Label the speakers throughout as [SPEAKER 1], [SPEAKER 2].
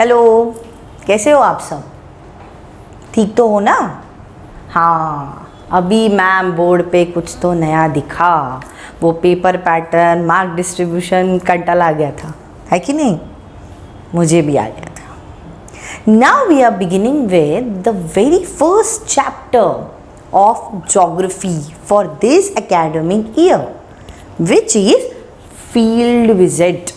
[SPEAKER 1] Hello, कैसे हो आप सब? ठीक तो हो ना? हाँ, अभी मैम बोर्ड पे कुछ तो नया दिखा, वो पेपर पैटर्न, मार्क डिस्ट्रीब्यूशन कंटाल आ गया था, है कि नहीं? मुझे भी आ गया था। Now we are beginning with the very first chapter of geography for this academic year, which is field visit.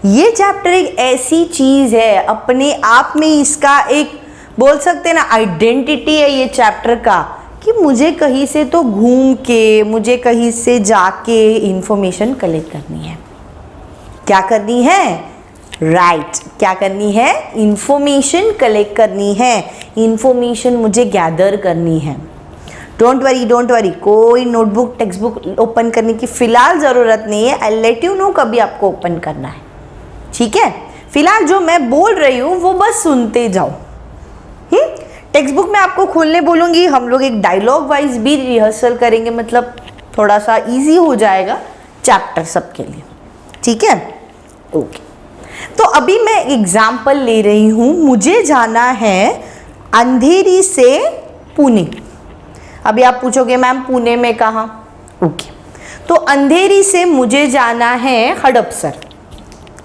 [SPEAKER 1] ये चैप्टर एक ऐसी चीज़ है, अपने आप में इसका एक बोल सकते हैं ना आइडेंटिटी है ये चैप्टर का, कि मुझे कहीं से तो घूम के, मुझे कहीं से जाके इंफॉर्मेशन कलेक्ट करनी है। क्या करनी है? राइट, क्या करनी है? इंफॉर्मेशन कलेक्ट करनी है, इंफॉर्मेशन मुझे गैदर करनी है। डोंट वरी, कोई नोटबुक टेक्स्ट बुक ओपन करने की फिलहाल ज़रूरत नहीं है। आई लेट यू नो कभी आपको ओपन करना है, ठीक है? फिलहाल जो मैं बोल रही हूँ वो बस सुनते जाओ। टेक्स्ट बुक में आपको खोलने बोलूँगी, हम लोग एक डायलॉग वाइज भी रिहर्सल करेंगे, मतलब थोड़ा सा इजी हो जाएगा चैप्टर सबके लिए, ठीक है? ओके, तो अभी मैं एग्जाम्पल ले रही हूँ। मुझे जाना है अंधेरी से पुणे। अभी आप पूछोगे मैम पुणे में कहाँ? ओके, तो अंधेरी से मुझे जाना है हड़पसर,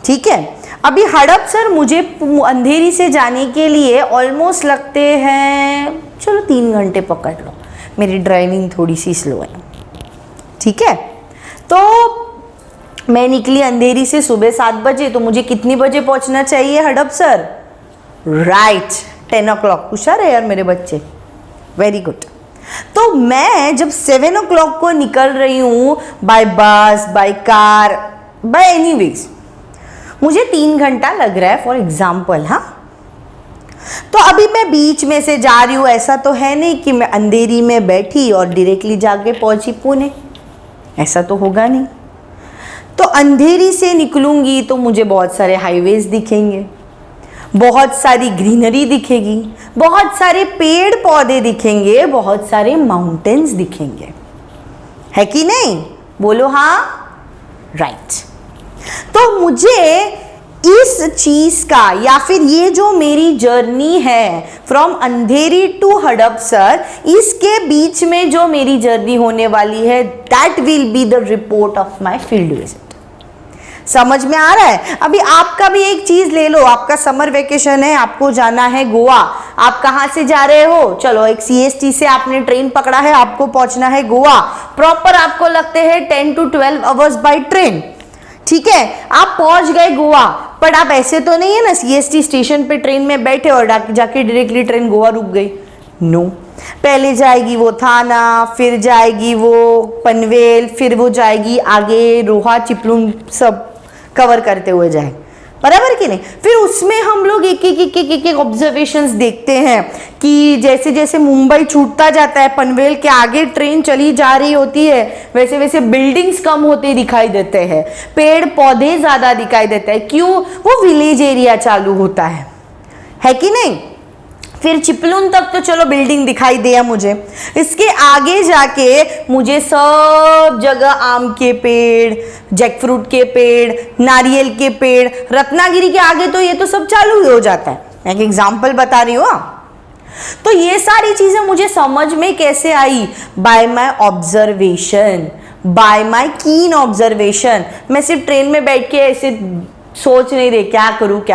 [SPEAKER 1] ठीक है? अभी हड़पसर मुझे अंधेरी से जाने के लिए ऑलमोस्ट लगते हैं, चलो 3 घंटे पकड़ लो, मेरी ड्राइविंग थोड़ी सी स्लो है, ठीक है? तो मैं निकली अंधेरी से सुबह 7 बजे, तो मुझे कितनी बजे पहुंचना चाहिए हड़पसर? Right, 10 o'clock। होशियार है यार मेरे बच्चे, वेरी गुड। तो मैं जब 7 o'clock को निकल रही हूँ बाय बस, बाय कार, बाय एनीवेज, मुझे 3 घंटा लग रहा है फॉर एग्जाम्पल। हाँ, तो अभी मैं बीच में से जा रही हूँ, ऐसा तो है नहीं कि मैं अंधेरी में बैठी और डायरेक्टली जाके पहुंची पुणे, ऐसा तो होगा नहीं। तो अंधेरी से निकलूंगी तो मुझे बहुत सारे हाईवेज दिखेंगे, बहुत सारी ग्रीनरी दिखेगी, बहुत सारे पेड़ पौधे दिखेंगे, बहुत सारे माउंटेन्स दिखेंगे, है कि नहीं? बोलो हाँ, राइट। तो मुझे इस चीज का, या फिर ये जो मेरी जर्नी है फ्रॉम अंधेरी टू हड़पसर, इसके बीच में जो मेरी जर्नी होने वाली है, that will be the report of my field visit. समझ में आ रहा है? अभी आपका भी एक चीज ले लो, आपका समर वेकेशन है, आपको जाना है गोवा। आप कहाँ से जा रहे हो? चलो, एक CST से आपने ट्रेन पकड़ा है, आपको पहुंचना है गोवा। प्रॉपर आपको लगते हैं 10 to 12 आवर्स बाय ट्रेन, ठीक है? आप पहुंच गए गोवा, पर आप ऐसे तो नहीं है ना CST स्टेशन पे ट्रेन में बैठे और जाके डायरेक्टली ट्रेन गोवा रुक गई। नो, पहले जाएगी वो थाना, फिर जाएगी वो पनवेल, फिर वो जाएगी आगे रोहा, चिपलून, सब कवर करते हुए जाए, बराबर कि नहीं? फिर उसमें हम लोग एक ऑब्जर्वेशंस देखते हैं कि जैसे जैसे मुंबई छूटता जाता है, पनवेल के आगे ट्रेन चली जा रही होती है, वैसे वैसे बिल्डिंग्स कम होते दिखाई देते हैं, पेड़ पौधे ज्यादा दिखाई देते हैं। क्यों? वो विलेज एरिया चालू होता है कि नहीं? फिर चिपलून तक तो चलो बिल्डिंग दिखाई दिया मुझे, इसके आगे जाके मुझे सब जगह आम के पेड़, जैकफ्रूट के पेड़, नारियल के पेड़, रत्नागिरी के आगे तो ये तो सब चालू हो जाता है। मैं एक एग्जाम्पल बता रही हूँ। तो ये सारी चीजें मुझे समझ में कैसे आई? By my observation, by my keen observation. मैं सिर्फ ट्रेन में बैठ के ऐसे सोच नहीं रही क्या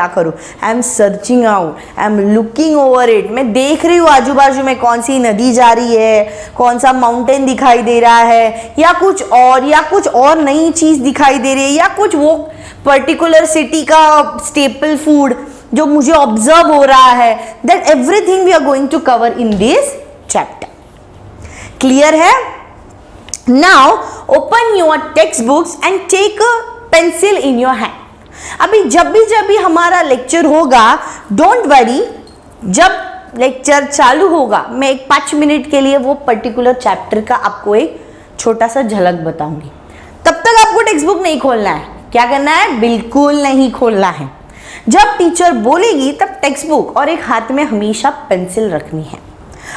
[SPEAKER 1] करूं। I am searching out, I am looking over it. मैं देख रही हूँ आजू बाजू में कौन सी नदी जा रही है, कौन सा माउंटेन दिखाई दे रहा है, या कुछ और नई चीज दिखाई दे रही है, या कुछ वो पर्टिकुलर सिटी का स्टेपल फूड जो मुझे ऑब्जर्व हो रहा है। That everything we are going to cover in this chapter. Clear है? Now open your text books and take a pencil in your hand. अभी जब भी हमारा लेक्चर होगा, डोंट वरी, जब लेक्चर चालू होगा मैं एक 5 मिनट के लिए वो पर्टिकुलर चैप्टर का आपको एक छोटा सा झलक बताऊंगी। तब तक आपको टेक्स्ट बुक नहीं खोलना है। क्या करना है? बिल्कुल नहीं खोलना है। जब टीचर बोलेगी तब टेक्स्ट बुक और एक हाथ में हमेशा पेंसिल रखनी है।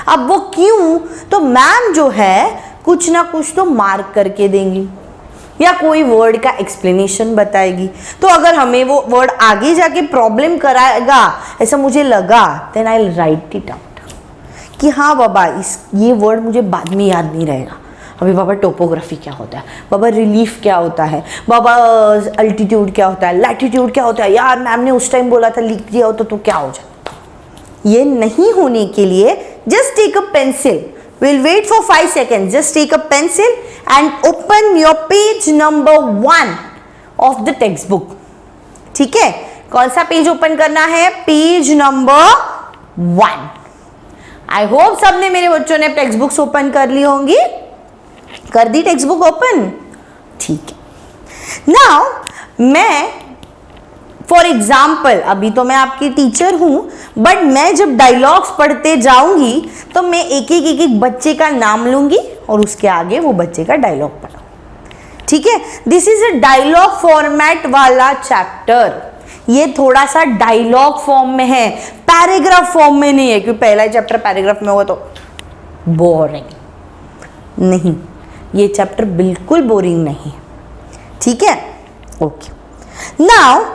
[SPEAKER 1] अब वो क्यों? तो मैम जो है कुछ ना कुछ तो मार्क करके देंगी, या कोई वर्ड का एक्सप्लेनेशन बताएगी। तो अगर हमें वो वर्ड आगे जाके प्रॉब्लम कराएगा ऐसा मुझे लगा, then I write it out कि हाँ बाबा ये वर्ड मुझे बाद में याद नहीं रहेगा। अभी बाबा टोपोग्राफी क्या होता है, बाबा रिलीफ क्या होता है, बाबा अल्टीट्यूड क्या होता है, लैटिट्यूड क्या होता है, यार मैम ने उस टाइम बोला था लिख दिया होता तो क्या हो जाता। ये नहीं होने के लिए just take a pencil, we'll wait for 5 seconds, just take a pencil and open your page number 1 of the textbook। ठीक है, कौन सा पेज ओपन करना है, पेज नंबर 1। आई होप सबने, मेरे बच्चों ने टेक्स्ट बुक्स ओपन कर ली होंगी, कर दी टेक्स्ट बुक ओपन, ठीक है। नाउ मैं फॉर एग्जाम्पल, अभी तो मैं आपकी टीचर हूं, बट मैं जब डायलॉग्स पढ़ते जाऊंगी तो मैं एक एक बच्चे का नाम लूंगी और उसके आगे वो बच्चे का डायलॉग पढ़ा, ठीक है। This is a dialogue format वाला चैप्टर, ये थोड़ा सा डायलॉग फॉर्म में है, पैराग्राफ फॉर्म में नहीं है, क्योंकि पहला चैप्टर पैराग्राफ में होगा तो बोरिंग नहीं, ये चैप्टर बिल्कुल बोरिंग नहीं, ठीक है, okay. Now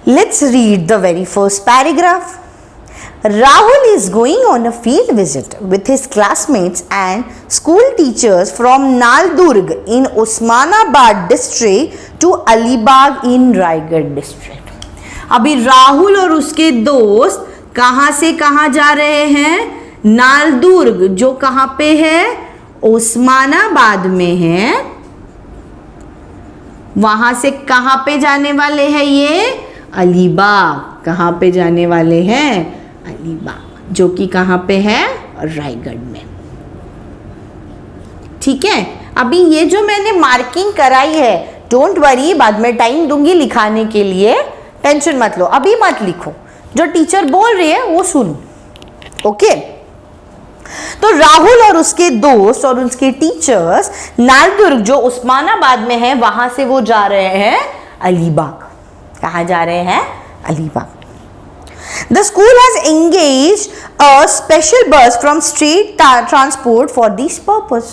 [SPEAKER 1] let's read the very first paragraph. Rahul is going on a field visit with his classmates and school teachers from Naldurg in Osmanabad district to Alibag in Raigad district. अभी राहुल और उसके दोस्त कहाँ से कहाँ जा रहे हैं, नालदुर्ग, जो कहाँ पे है, ओस्मानाबाद में है, वहां से कहाँ पे जाने वाले हैं ये, अलीबाग। कहाँ पे जाने वाले हैं, अलीबाग, जो कि कहाँ पे है, रायगढ़ में, ठीक है। अभी ये जो मैंने मार्किंग कराई है, डोंट वरी, बाद में टाइम दूंगी लिखाने के लिए, टेंशन मत लो, अभी मत लिखो, जो टीचर बोल रही है वो सुनो, ओके। तो राहुल और उसके दोस्त और उसके टीचर्स नालदुर्ग, जो उस्मानाबाद में है, वहां से वो जा रहे हैं अलीबाग। कहाँ जा रहे हैं, Alibag. The school has engaged a special bus from state transport for this purpose.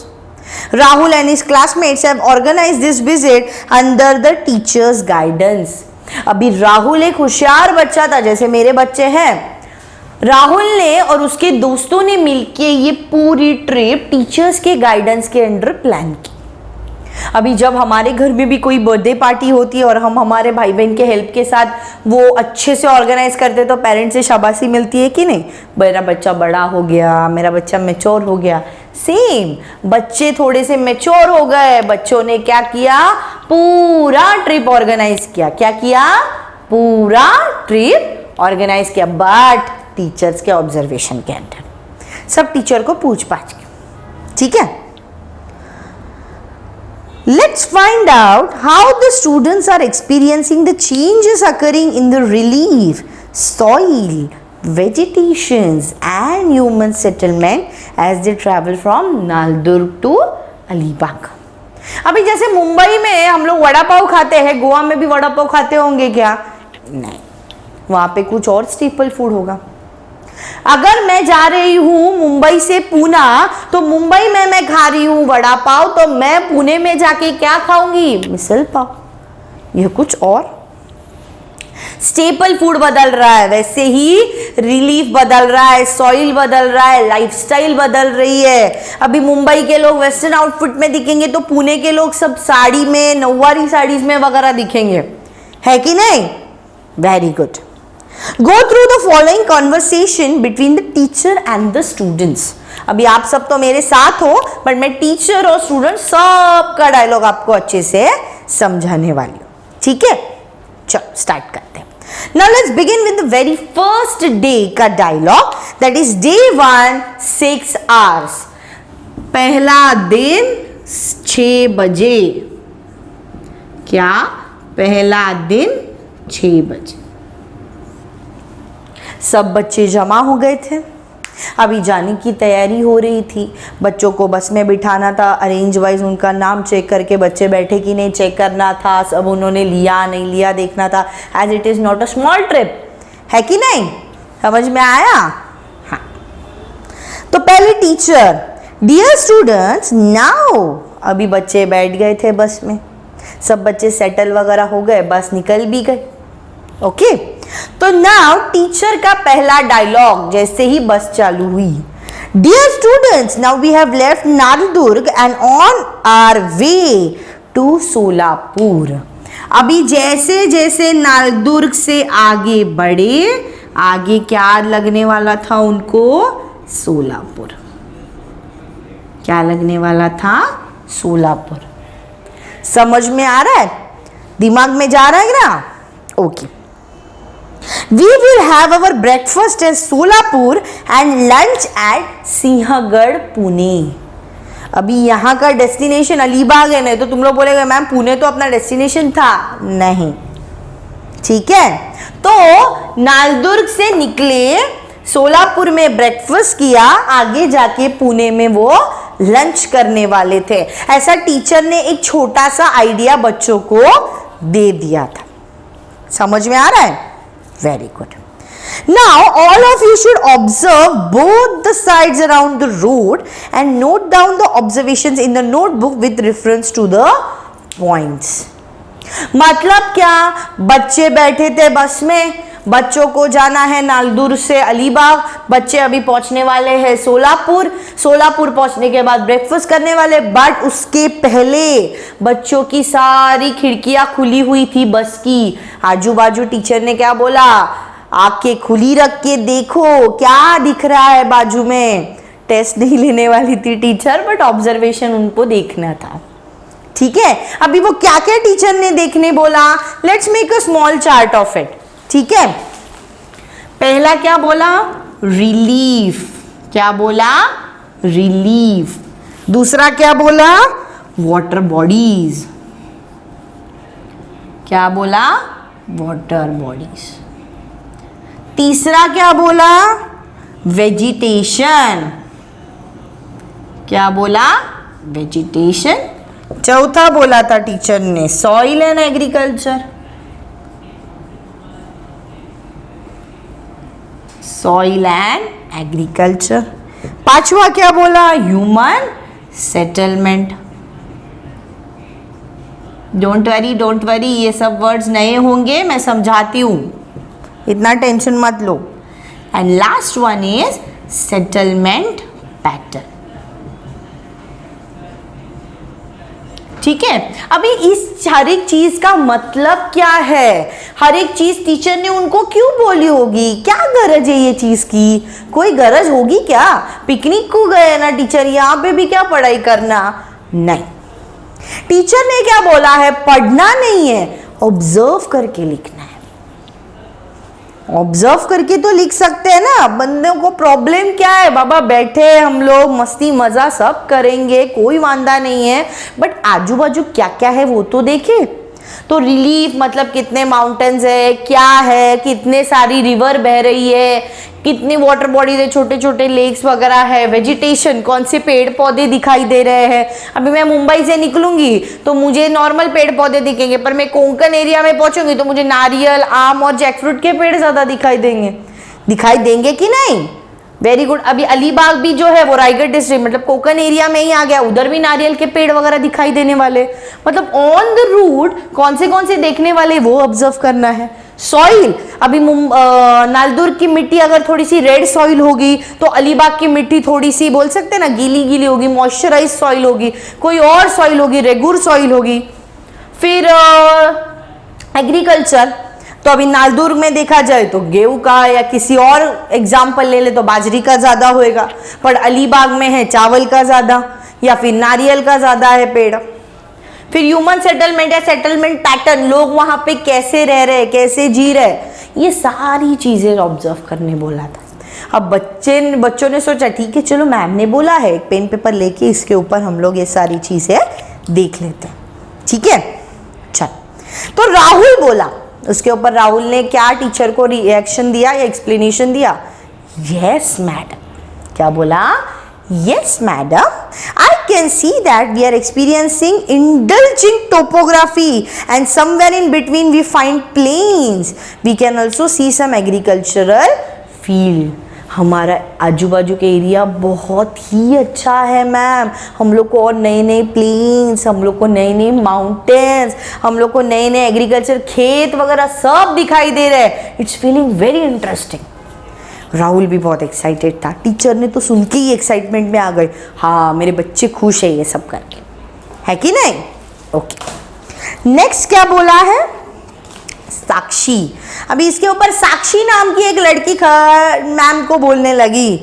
[SPEAKER 1] Rahul and his classmates have organized this visit under the teacher's guidance. अभी राहुल एक होशियार बच्चा था, जैसे मेरे बच्चे हैं। राहुल ने और उसके दोस्तों ने मिलके ये पूरी ट्रिप टीचर्स के गाइडेंस के अंडर प्लान की। अभी जब हमारे घर में भी कोई बर्थडे पार्टी होती है और हम हमारे भाई बहन के हेल्प के साथ वो अच्छे से ऑर्गेनाइज करते तो पेरेंट्स से शाबाशी मिलती है कि नहीं, मेरा बच्चा बड़ा हो गया, मेरा बच्चा मैच्योर हो गया। सेम, बच्चे थोड़े से मैच्योर हो गए, बच्चों ने क्या किया, पूरा ट्रिप ऑर्गेनाइज किया। क्या किया, पूरा ट्रिप ऑर्गेनाइज किया, बट टीचर्स के ऑब्जर्वेशन के अंदर, सब टीचर को पूछ पाछ के, ठीक है। Let's find out how the students are experiencing the changes occurring in the relief, soil, vegetations and human settlement as they travel from Naldurg to Alibag. अभी जैसे मुंबई में हम लोग वड़ा पाव खाते हैं, गोवा में भी वड़ा पाव खाते होंगे क्या, नहीं, वहां पे कुछ और स्टेपल फूड होगा। अगर मैं जा रही हूं मुंबई से पूना, तो मुंबई में मैं खा रही हूं वड़ा पाव, तो मैं पुणे में जाके क्या खाऊंगी, मिसल पाव, यह कुछ और। स्टेपल फूड बदल रहा है, वैसे ही रिलीफ बदल रहा है, सॉइल बदल रहा है, लाइफस्टाइल बदल रही है। अभी मुंबई के लोग वेस्टर्न आउटफिट में दिखेंगे तो पुणे के लोग सब साड़ी में, नौवारी साड़ीज में वगैरह दिखेंगे, है कि नहीं, very good. Go through the following conversation between the teacher and the students. अभी आप सब तो मेरे साथ हो, बट मैं टीचर और स्टूडेंट सबका डायलॉग आपको अच्छे से समझाने वाली हूँ, ठीक है। चलो स्टार्ट करते हैं। Now let's begin with the very first day का dialogue, that is day 1, 6 hours. पहला दिन 6 बजे। क्या, पहला दिन 6 बजे। सब बच्चे जमा हो गए थे, अभी जाने की तैयारी हो रही थी। बच्चों को बस में बिठाना था, अरेंज वाइज उनका नाम चेक करके बच्चे बैठे कि नहीं चेक करना था, सब उन्होंने लिया नहीं लिया देखना था, as it is not a small trip, है कि नहीं, समझ में आया। हाँ, तो पहले टीचर, डियर स्टूडेंट्स नाउ, अभी बच्चे बैठ गए थे बस में। सब बच्चे सेटल वगैरह हो गए, बस निकल भी गए। ओके, तो नाउ टीचर का पहला डायलॉग जैसे ही बस चालू हुई, dear students, now we have left Naldurg and on our way to Solapur. अभी जैसे जैसे नालदुर्ग से आगे बढ़े, आगे क्या लगने वाला था उनको? सोलापुर। क्या लगने वाला था? सोलापुर। समझ में आ रहा है? दिमाग में जा रहा है ना? Okay. We will have our breakfast at Solapur and lunch at Sinhagad, Pune. अभी यहाँ का डेस्टिनेशन अलीबाग है, नहीं तो तुम लोग बोलेगे मैम पुणे तो अपना डेस्टिनेशन था। नहीं, ठीक है। तो नालदुर्ग से निकले, सोलापुर में ब्रेकफास्ट किया, आगे जाके पुणे में वो लंच करने वाले थे। ऐसा टीचर ने एक छोटा सा आइडिया बच्चों को दे दिया था। समझ में आ रहा है? Very good. Now all of you should observe both the sides around the road and note down the observations in the notebook with reference to the points. मतलब क्या? बच्चे बैठे थे बस में, बच्चों को जाना है नालदुर्ग से अलीबाग, बच्चे अभी पहुंचने वाले हैं सोलापुर, सोलापुर पहुंचने के बाद ब्रेकफास्ट करने वाले, बट उसके पहले बच्चों की सारी खिड़कियां खुली हुई थी बस की। आजू बाजू टीचर ने क्या बोला? आंखें खुली रख के देखो क्या दिख रहा है बाजू में। टेस्ट नहीं लेने वाली थी टीचर, बट ऑब्जर्वेशन उनको देखना था। ठीक है, अभी वो क्या क्या टीचर ने देखने बोला? Let's make a small chart of it. ठीक है, पहला क्या बोला? रिलीफ। क्या बोला? रिलीफ। दूसरा क्या बोला? Water bodies. क्या बोला? Water bodies. तीसरा क्या बोला? वेजिटेशन। क्या बोला? वेजिटेशन। चौथा बोला था टीचर ने soil and agriculture. Soil and agriculture. पांचवा क्या बोला? Human settlement. डोंट वरी, ये सब वर्ड्स नए होंगे, मैं समझाती हूं, इतना टेंशन मत लो। And last one is settlement pattern. ठीक है, अभी इस हर एक चीज का मतलब क्या है? हर एक चीज टीचर ने उनको क्यों बोली होगी? क्या गरज है ये चीज की? कोई गरज होगी क्या? पिकनिक को गए ना टीचर, यहाँ पे भी क्या पढ़ाई करना? नहीं, टीचर ने क्या बोला है? पढ़ना नहीं है, ऑब्जर्व करके लिखना है। ऑब्जर्व करके तो लिख सकते हैं ना। बंदों को प्रॉब्लम क्या है? बाबा बैठे हम लोग मस्ती मजा सब करेंगे, कोई वांदा नहीं है, बट आजू बाजू क्या क्या है वो तो देखे। तो रिलीफ मतलब कितने माउंटेन्स है, क्या है, कितने सारी रिवर बह रही है, कितने वाटर बॉडीज है, छोटे छोटे लेक्स वगैरह है, वेजिटेशन कौन से पेड़ पौधे दिखाई दे रहे हैं। अभी मैं मुंबई से निकलूंगी तो मुझे नॉर्मल पेड़ पौधे दिखेंगे, पर मैं कोंकण एरिया में पहुंचूंगी तो मुझे नारियल, आम और जैकफ्रूट के पेड़ ज्यादा दिखाई देंगे कि नहीं? Very good. अभी अलीबाग भी जो है वो रायगढ़ डिस्ट्रिक्ट मतलब कोंकण एरिया में ही आ गया, उधर भी नारियल के पेड़ वगैरह दिखाई देने वाले। मतलब ऑन द रूट कौन से देखने वाले वो ऑब्जर्व करना है। सॉइल, अभी नालदुर्ग की मिट्टी अगर थोड़ी सी रेड सॉइल होगी तो अलीबाग की मिट्टी थोड़ी सी बोल सकते हैं ना गीली गीली होगी, मॉइस्चराइज सॉइल होगी, कोई और सॉइल होगी, रेगुर सॉइल होगी। फिर एग्रीकल्चर, तो अभी नालदुर्ग में देखा जाए तो गेहूं का, या किसी और एग्जाम्पल ले ले तो बाजरी का ज्यादा होएगा, पर अलीबाग में है चावल का ज्यादा या फिर नारियल का ज्यादा है पेड़। फिर ह्यूमन सेटलमेंट या सेटलमेंट पैटर्न, लोग वहां पे कैसे रह रहे, कैसे जी रहे, ये सारी चीजें ऑब्जर्व करने बोला था। अब बच्चों ने सोचा ठीक है चलो मैम ने बोला है, एक पेन पेपर लेके इसके ऊपर हम लोग ये सारी चीजें देख लेते हैं। ठीक है, चल। तो राहुल बोला, उसके ऊपर राहुल ने क्या टीचर को रिएक्शन दिया या एक्सप्लेनेशन दिया? Yes madam. क्या बोला? Yes, madam. I can see that we are experiencing indulging topography and somewhere in between we find plains. We can also see some agricultural field. हमारा आजू बाजू के एरिया बहुत ही अच्छा है मैम, हम लोग को और नए नए प्लेन्स, हम लोग को नए नए माउंटेन्स, हम लोग को नए नए एग्रीकल्चर खेत वगैरह सब दिखाई दे रहे हैं। It's feeling very interesting. Rahul भी बहुत एक्साइटेड था, टीचर ने तो सुन के ही एक्साइटमेंट में आ गए, हाँ मेरे बच्चे खुश है ये सब करके, है कि नहीं? ओके, नेक्स्ट क्या बोला है? साक्षी। अभी इसके ऊपर साक्षी नाम की एक लड़की मैम को बोलने लगी,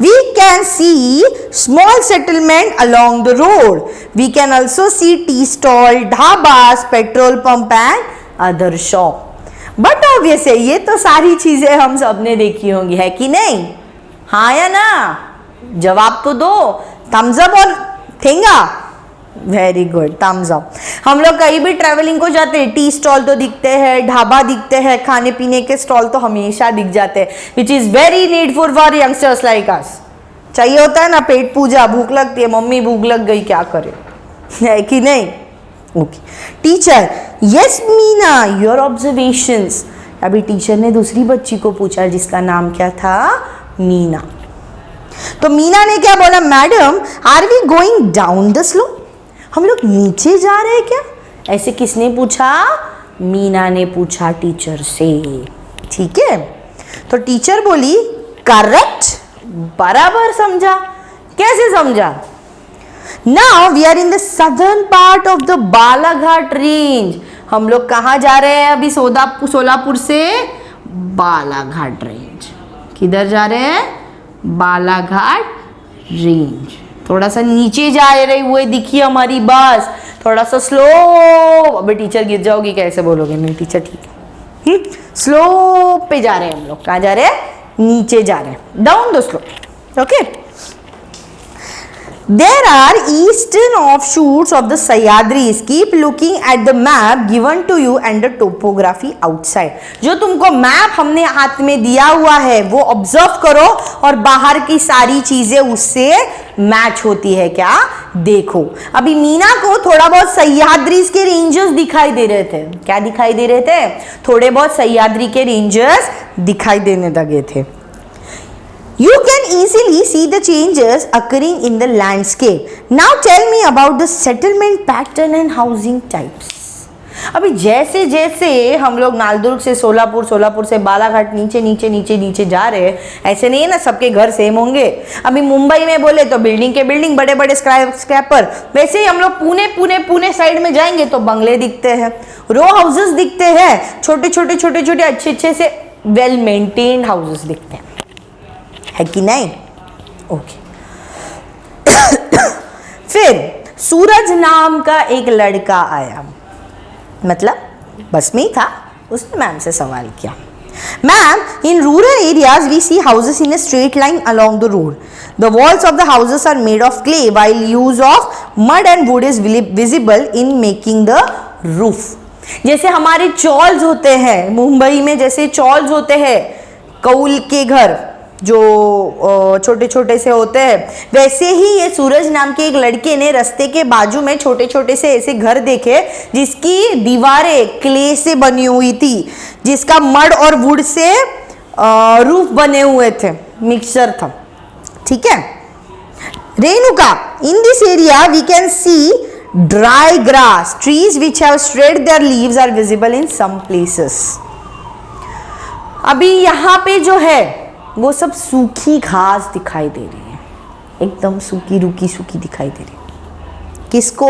[SPEAKER 1] we can see small settlement along the road, we can also see tea stall, dhabas, petrol pump and other shop. But obvious है ये तो सारी चीजें हम सबने देखी होंगी, है कि नहीं? हाँ या ना? जवाब तो दो, थम्स अप और ठेंगा। Very good, thumbs up. हम लोग कहीं भी ट्रैवलिंग को जाते हैं, टी स्टॉल तो दिखते हैं, ढाबा दिखते हैं, खाने पीने के स्टॉल तो हमेशा दिख जाते हैं, which is very needful for youngsters like us. चाहिए होता है ना पेट पूजा, भूख लगती है, मम्मी भूख लग गई, क्या करे, है कि नहीं? Okay, teacher, yes Meena, your observations. अभी टीचर ने दूसरी बच्ची को पूछा जिसका नाम क्या था? मीना। तो मीना ने क्या बोला? Madam, are we going down the slope? हम लोग नीचे जा रहे हैं क्या? ऐसे किसने पूछा? मीना ने पूछा टीचर से, ठीक है? तो टीचर बोली करेक्ट, बराबर समझा। कैसे समझा? Now we are in the southern part of the Balaghat range. हम लोग कहाँ जा रहे हैं अभी? सोलापुर से बालाघाट रेंज। किधर जा रहे हैं? बालाघाट रेंज। थोड़ा सा नीचे जा रही हुए दिखी हमारी बस, थोड़ा सा स्लो। अबे टीचर गिर जाओगी कैसे बोलोगे? नहीं टीचर ठीक है, स्लो पे जा रहे हैं हम लोग। कहाँ जा रहे हैं? नीचे जा रहे हैं, down the slope. Okay, there are eastern offshoots of the Sahyadris. Keep looking at the map given to you and the topography outside. जो तुमको मैप हमने हाथ में दिया हुआ है वो ऑब्जर्व करो और बाहर की सारी चीजें उससे मैच होती है क्या देखो। अभी मीना को थोड़ा बहुत सह्याद्रीज के रेंजेस दिखाई दे रहे थे। क्या दिखाई दे रहे थे? थोड़े बहुत सह्याद्री के रेंजेस दिखाई देने लगे थे। You can easily see the changes occurring in the landscape. Now tell me about the settlement pattern and housing types. अभी जैसे जैसे हम लोग नालदुर्ग से सोलापुर, सोलापुर से बालाघाट नीचे नीचे नीचे नीचे जा रहे हैं, ऐसे नहीं है ना सबके घर सेम होंगे। अभी मुंबई में बोले तो बिल्डिंग के बिल्डिंग, बड़े बड़े स्क्रैपर। वैसे ही हम लोग पुणे साइड में जाएंगे तो बंगले दिखते हैं, रो हाउसेस दिखते हैं, छोटे छोटे अच्छे से वेल मेंटेन्ड हाउसेस दिखते हैं, है कि नहीं? ओके। फिर सूरज नाम का एक लड़का आया, मतलब बस में ही था, उसने मैम से सवाल किया, ma'am in rural areas we see houses in a straight line along the road, the walls of the houses are made of clay while use of mud and wood is visible in making the roof. जैसे हमारे chawls होते हैं मुंबई में, जैसे chawls होते हैं कौल के घर जो छोटे छोटे से होते हैं, वैसे ही ये सूरज नाम के एक लड़के ने रास्ते के बाजू में छोटे छोटे से ऐसे घर देखे जिसकी दीवारें क्ले से बनी हुई थी, जिसका मड और वुड से रूफ बने हुए थे, मिक्सचर था, ठीक है। Renuka, in this area we can see dry grass, trees which have spread their leaves are visible in some places. अभी यहाँ पे जो है वो सब सूखी घास दिखाई दे रही है, एकदम सूखी सूखी दिखाई दे रही है। किसको?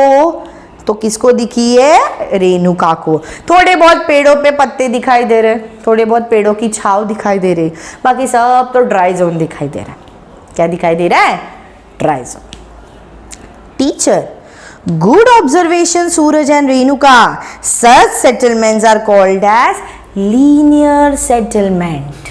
[SPEAKER 1] तो किसको दिखी है? रेणुका को। थोड़े बहुत पेड़ों पे पत्ते दिखाई दे रहे, थोड़े बहुत पेड़ों की छाव दिखाई दे रही, बाकी सब तो ड्राई जोन दिखाई दे रहा है। क्या दिखाई दे रहा है? Dry zone. Teacher, good observation Suraj and Renuka, such settlements are called as linear settlement.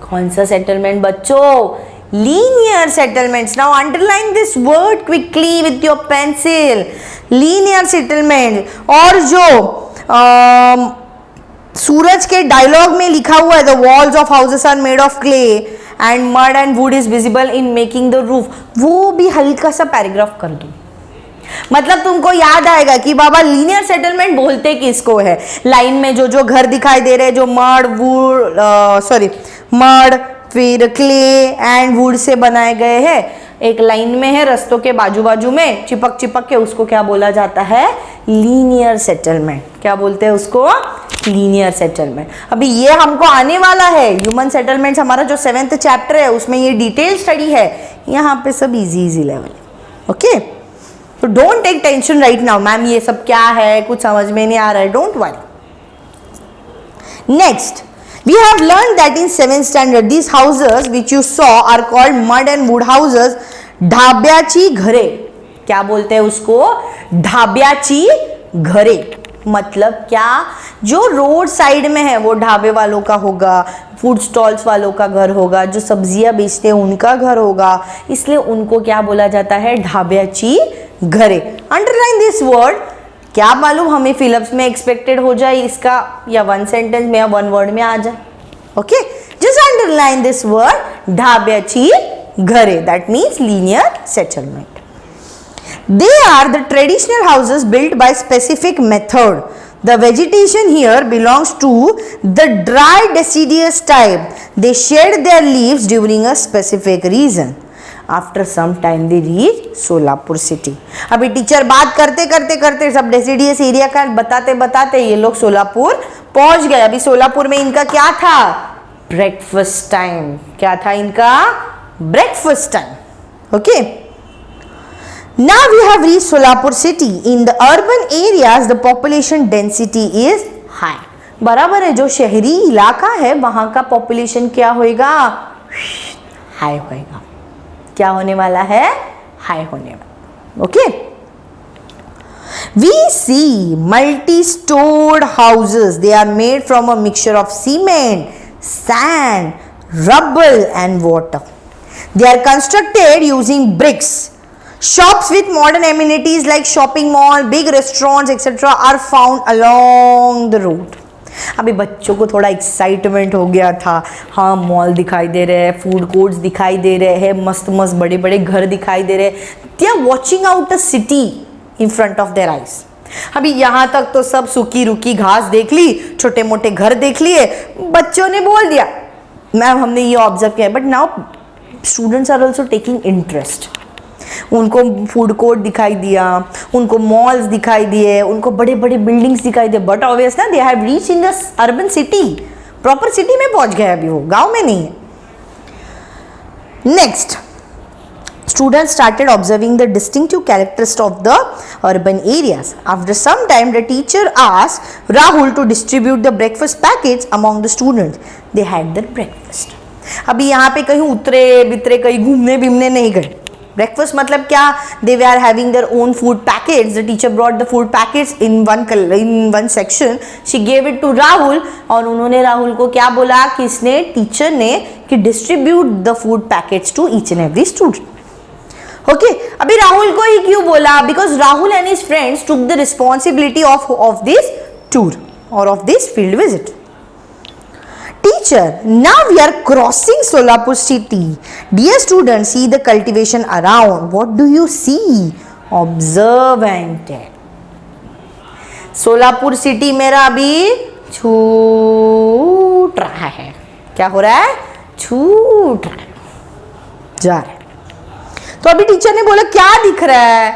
[SPEAKER 1] कौन सा सेटलमेंट बच्चों? Linear settlements. Now underline this word quickly with your pencil, linear settlement. और जो सूरज के डायलॉग में लिखा हुआ है, the walls of houses are made of clay and mud and wood is visible in making the roof, वो भी हल्का सा पैराग्राफ कर दो। मतलब तुमको याद आएगा कि बाबा लीनियर सेटलमेंट बोलते किसको है। लाइन में जो जो घर दिखाई दे रहे हैं, जो मड फिर क्ले एंड वुड से बनाए गए हैं, एक लाइन में है, रस्तों के बाजू बाजू में चिपक चिपक के, उसको क्या बोला जाता है? Linear settlement. क्या बोलते हैं उसको? Linear settlement. अभी ये हमको आने वाला है, ह्यूमन सेटलमेंट्स हमारा जो 7th चैप्टर है उसमें ये डिटेल स्टडी है, यहाँ पे सब इजी लेवल है। ओके, तो don't take tension right now, ma'am ये सब क्या है, कुछ समझ में नहीं आ रहा है, don't worry. Next, we have learned that in 7th standard these houses which you saw are called mud and wood houses, ढाब्याची घरे। क्या बोलते हैं उसको? ढाब्याची घरे। मतलब क्या? जो रोड साइड में है वो ढाबे वालों का होगा, फूड स्टॉल्स वालों का घर होगा, जो सब्जियां बेचते हैं उनका घर होगा, इसलिए उनको क्या बोला जाता है? ढाब्याची घरे। Underline this word. क्या मालूम हमें फिलअप्स में एक्सपेक्टेड हो जाए इसका, या 1 सेंटेंस में या 1 वर्ड में आ जाए। Okay, just underline this word, ढाब्याची घरे, that means linear settlement. They are the traditional houses built by specific method. The vegetation here belongs to the dry deciduous type. They shed their leaves during a specific reason. After some time they reach Solapur city. अभी teacher बात करते करते करते सब deciduous area का बताते बताते ये लोग सोलापुर पहुंच गए। अभी सोलापुर में इनका क्या था? Breakfast time. क्या था इनका? Breakfast time. Okay, now we have reached Solapur city. In the urban areas the population density is high. बराबर है, जो शहरी इलाका है वहां का पॉपुलेशन क्या होएगा? हाई होएगा। क्या होने वाला है? हाई होने वाला। Okay, we see multi-stored houses. They are made from a mixture of cement, sand, rubble and water. They are constructed using bricks. Shops with modern amenities like shopping mall, big restaurants etc. are found along the road. अभी बच्चों को थोड़ा excitement हो गया था, हाँ mall दिखाई दे रहे हैं, फूड कोर्ट्स दिखाई दे रहे हैं, मस्त मस्त बड़े बड़े घर दिखाई दे रहे हैं। They are watching out a city in front of their eyes. अभी यहाँ तक तो सब सूखी रुकी घास देख ली, छोटे मोटे घर देख लिए, बच्चों ने बोल दिया मैम हमने ये ऑब्जर्व किया, but now students are also taking interest. उनको फूड कोर्ट दिखाई दिया, उनको मॉल्स दिखाई दिए, उनको बड़े बड़े बिल्डिंग्स दिखाई दिए, बट ऑब्वियस ना they have reach in the urban city, proper city में पहुंच गए, अभी वो गांव में नहीं है। Next, students started observing the distinctive characteristics of the urban areas. After some time the teacher asked Rahul to distribute the breakfast packets among the students. They had their breakfast. अभी यहाँ पे कहीं उतरे बितरे कहीं घूमने बिमने नहीं गए। ब्रेकफास्ट मतलब क्या? दे वे are having their own food packets. The teacher brought the food packets in one section, she gave it to Rahul, और उन्होंने राहुल को क्या बोला? किसने? टीचर ने, कि distribute the food packets to each and every student. Okay, अभी राहुल को ही क्यों बोला? Because Rahul and his friends took the responsibility of this tour और of this field visit. Teacher, now we are crossing Solapur city. Dear students, see the cultivation around. What do you see? Observe and tell. Solapur city मेरा अभी छूट रहा है। क्या हो रहा है? छूट रहा है, जा रहा है। तो अभी टीचर ने बोला क्या दिख रहा है?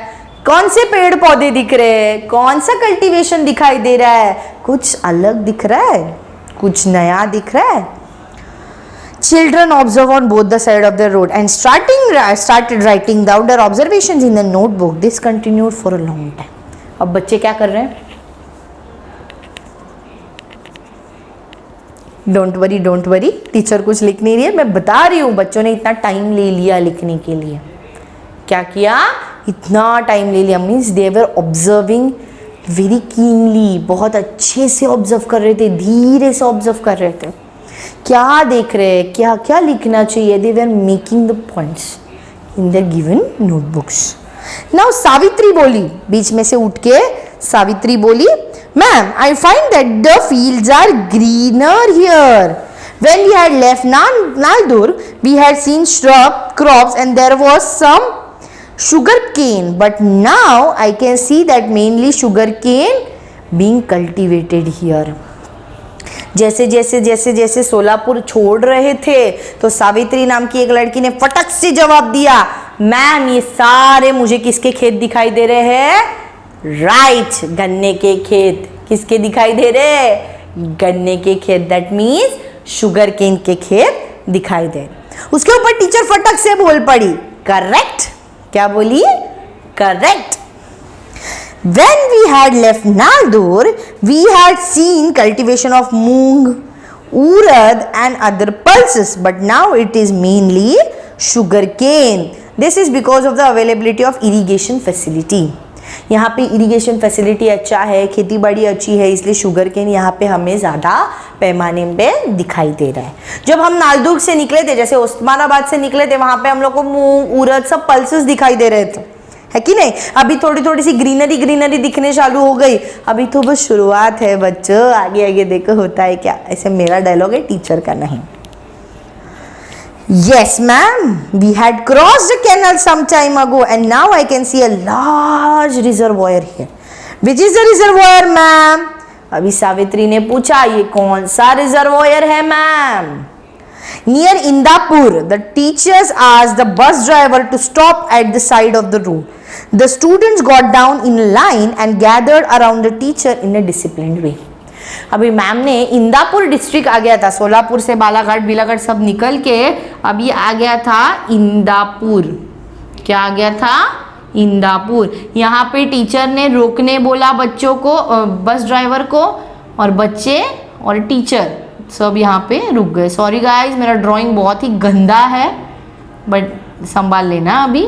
[SPEAKER 1] कौन से पेड़ पौधे दिख रहे हैं? कौन सा कल्टीवेशन दिखाई दे रहा है? कुछ अलग दिख रहा है, कुछ नया दिख रहा है। Children observe on both the side of the road and started writing down their observations in the notebook. This continued for a long time. अब बच्चे क्या कर रहे हैं? डोंट वरी, टीचर कुछ लिख नहीं रही है, मैं बता रही हूँ बच्चों ने इतना टाइम ले लिया लिखने के लिए। क्या किया? इतना टाइम ले लिया, means they were observing very keenly, बहुत अच्छे से ऑब्जर्व कर रहे थे, धीरे से ऑब्जर्व कर रहे थे, क्या देख रहे हैं, क्या क्या लिखना चाहिए। They were making the points in their given notebooks. Now Savitri बोली, बीच में से उठ के सावित्री बोली, ma'am I find that the fields are greener here. When we had left Naldur, we had seen shrub crops and there was some sugar cane, but now I can see that mainly sugar cane being cultivated here. जैसे जैसे जैसे जैसे सोलापुर छोड़ रहे थे तो सावित्री नाम की एक लड़की ने फटक से जवाब दिया, मैम ये सारे मुझे किसके खेत दिखाई दे रहे हैं? राइट, गन्ने के खेत। किसके दिखाई दे रहे हैं? गन्ने के खेत। दैट मीन्स शुगर केन के खेत दिखाई दे। उसके ऊपर टीचर फटक से बोल पड़ी, करेक्ट। क्या बोली? Correct. When we had left Naldur, we had seen cultivation of moong, urad and other pulses, but now it is mainly sugarcane. This is because of the availability of irrigation facility. यहाँ पे irrigation facility अच्छा है, खेती बाड़ी अच्छी है, इसलिए sugar cane यहाँ पे हमें ज़्यादा पैमाने में दिखाई दे रहा है। जब हम नालदुर्ग से निकले थे, जैसे उस्मानाबाद से निकले थे, वहाँ पे हम लोग को मूंग उड़द सब पल्सेस दिखाई दे रहे थे, है कि नहीं? अभी थोड़ी थोड़ी सी ग्रीनरी ग्रीनरी दिखने चालू हो गई। अभी तो बस शुरुआत है बच्चों, आगे आगे देखो होता है क्या। ऐसे मेरा डायलॉग है, टीचर का नहीं। Yes, ma'am. We had crossed the canal some time ago, and now I can see a large reservoir here. Which is the reservoir, ma'am? अभी सावित्री ने पूछा, ये कौन सा रिजर्वॉयर है ma'am? Near Indapur, the teachers asked the bus driver to stop at the side of the road. The students got down in a line and gathered around the teacher in a disciplined way. अभी ma'am ने Indapur district आ गया था, सोलापुर से बालाघाट बिलाघाट सब निकल के अभी आ गया था इंदापुर। क्या आ गया था? इंदापुर। यहाँ पे टीचर ने रोकने बोला बच्चों को, बस ड्राइवर को, और बच्चे और टीचर सब यहाँ पे रुक गए। सॉरी गाइस, मेरा ड्राइंग बहुत ही गंदा है, बट संभाल लेना अभी।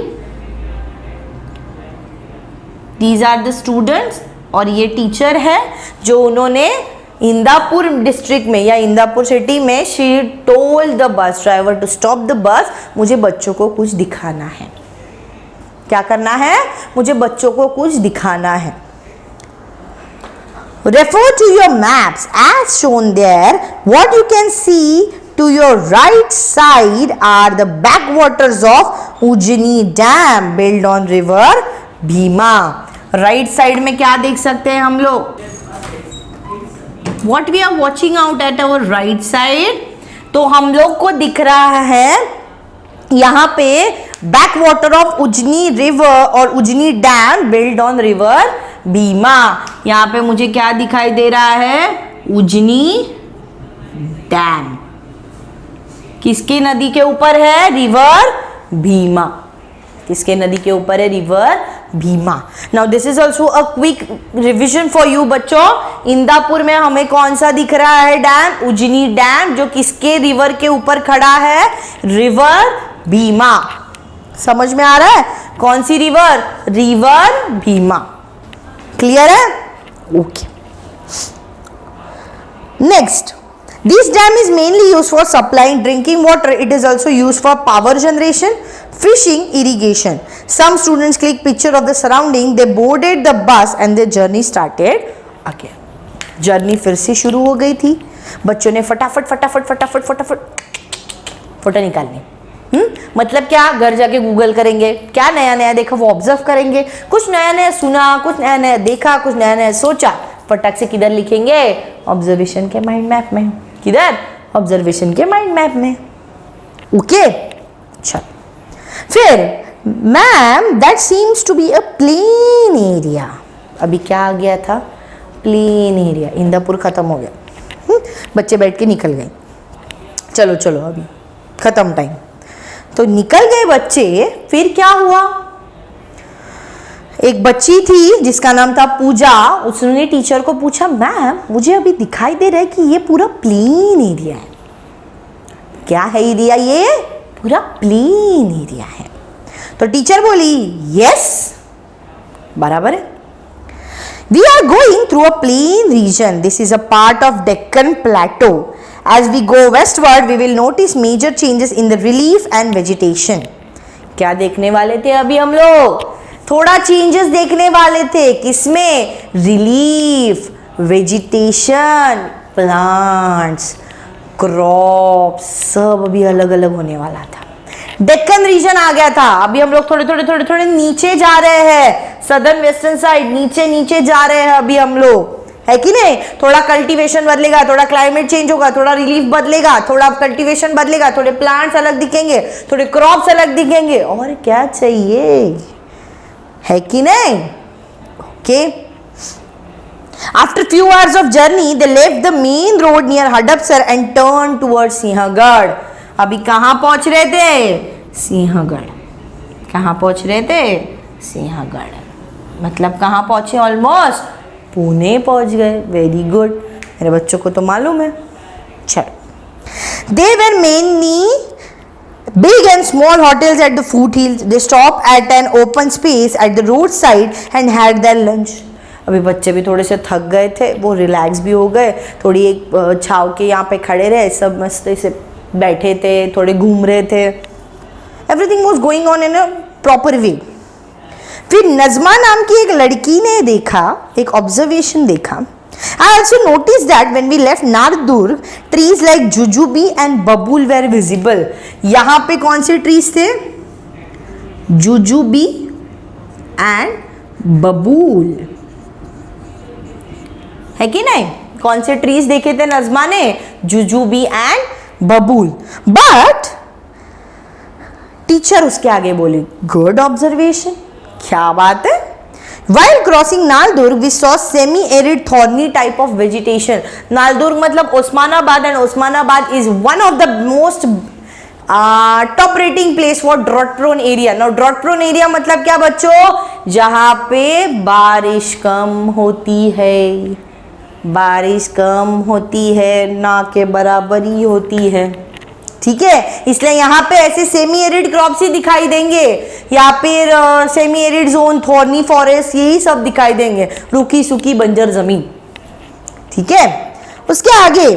[SPEAKER 1] दीज आर द स्टूडेंट्स, और ये टीचर है जो उन्होंने इंदापुर डिस्ट्रिक्ट में या इंदापुर सिटी में she told the bus driver to stop the bus. मुझे बच्चों को कुछ दिखाना है। क्या करना है? मुझे बच्चों को कुछ दिखाना है। Refer to your maps as shown there. What you can see to your right side are the backwaters of Ujni Dam built on river Bhima. Right side में क्या देख सकते हैं हम लोग? What we are watching out at our right side, तो हम लोग को दिख रहा है यहाँ पे back water of Ujani river और Ujani dam build on river Bhima. यहाँ पे मुझे क्या दिखाई दे रहा है? उजनी डैम। किसकी नदी के ऊपर है? रिवर भीमा। किसके नदी के ऊपर है? River Bhima. Now this is also a quick revision for you बच्चों। इंदापुर में हमें कौन सा दिख रहा है डैम? उजनी डैम, जो किसके रिवर के ऊपर खड़ा है? रिवर भीमा। समझ में आ रहा है? कौन सी रिवर? रिवर भीमा। क्लियर है? Okay. Next, this dam is mainly used for supplying drinking water. It is also used for power generation, fishing, irrigation. Some students click picture of the surrounding. They boarded the bus and their journey started again. Journey फिर से शुरू हो गई थी। बच्चों ने फटाफट फटाफट फटाफट फटाफट फोटो निकालने। मतलब क्या? घर जाके गूगल करेंगे, क्या नया नया देखा वो ऑब्जर्व करेंगे, कुछ नया नया सुना, कुछ नया नया देखा, कुछ नया नया सोचा, फटाक से किधर लिखेंगे? ऑब्जर्वेशन के माइंड मैप में। किधर? ऑब्जर्वेशन के माइंड मैप में। ओके, अच्छा। फिर ma'am that seems to be a plain area. अभी क्या आ गया था? Plain area. इंदापुर खत्म हो गया। बच्चे बैठ के निकल गए। चलो चलो अभी खत्म टाइम। तो निकल गए बच्चे। फिर क्या हुआ? एक बच्ची थी जिसका नाम था पूजा। उसने टीचर को पूछा, मैम मुझे अभी दिखाई दे रहा है कि ये पूरा प्लेन एरिया है। क्या है एरिया? ये पूरा प्लेन एरिया है। तो टीचर बोली, यस, बराबर है। We are going through a plain region. This is a part of Deccan plateau. As we go westward, we will notice major changes in the relief and vegetation. क्या देखने वाले थे अभी हम लोग? थोड़ा चेंजेस देखने वाले थे। किसमें? रिलीफ, वेजिटेशन, प्लांट्स, क्रॉप्स, सब अभी अलग अलग होने वाला था। डेक्कन रीजन आ गया था। अभी हम लोग थोड़े थोड़े थोड़े थोड़े नीचे जा रहे हैं, सदर्न वेस्टर्न साइड, नीचे नीचे जा रहे हैं अभी हम लोग, है कि नहीं? थोड़ा कल्टीवेशन बदलेगा, थोड़ा क्लाइमेट चेंज होगा, थोड़ा रिलीफ बदलेगा, थोड़ा कल्टीवेशन बदलेगा, थोड़े प्लांट्स अलग दिखेंगे, थोड़े क्रॉप्स अलग दिखेंगे, और क्या चाहिए, है कि नहीं? Okay. After few hours of journey, they left the main road near Hadapsar and turned towards Sinhagad. अभी कहाँ पहुंच रहे थे? सिंहगढ़। कहाँ पहुंच रहे थे? सिंहगढ़। मतलब कहाँ पहुंचे? ऑलमोस्ट पुणे पहुंच गए। वेरी गुड, मेरे बच्चों को तो मालूम है। चलो, they were mainly big and small hotels at the foothills. They stopped at an open space at the roadside and had their lunch. अभी बच्चे भी थोड़े से थक गए थे, वो रिलैक्स भी हो गए, थोड़ी एक छाव के यहाँ पे खड़े रहे, सब मस्त से बैठे थे, थोड़े घूम रहे थे। Everything was going on in a proper way. फिर नज़मा नाम की एक लड़की ने देखा, एक ऑब्जर्वेशन देखा। I also notice that when we left Nardurg, trees like jujube and babul were visible. यहाँ पे कौन से ट्रीज थे? जुजुबी एंड बबूल, है कि नहीं? कौन से ट्रीज देखे थे नज़मा ने? जुजुबी एंड बबूल। बट टीचर उसके आगे बोली, गुड ऑब्जर्वेशन, क्या बात है। While crossing Naldurg, we saw semi-arid thorny type of vegetation. Naldurg मतलब Osmanabad, and Osmanabad is one of the most top rating place for drought prone area. Now drought prone area मतलब क्या बच्चों? जहाँ पे बारिश कम होती है, बारिश कम होती है, ना के बराबर ही होती है, ठीक है। इसलिए यहाँ पे ऐसे सेमी एरिड क्रॉप्स ही दिखाई देंगे, या फिर semi arid zone, thorny forest, यही सब दिखाई देंगे, रूखी सूखी बंजर जमीन, ठीक है। उसके आगे,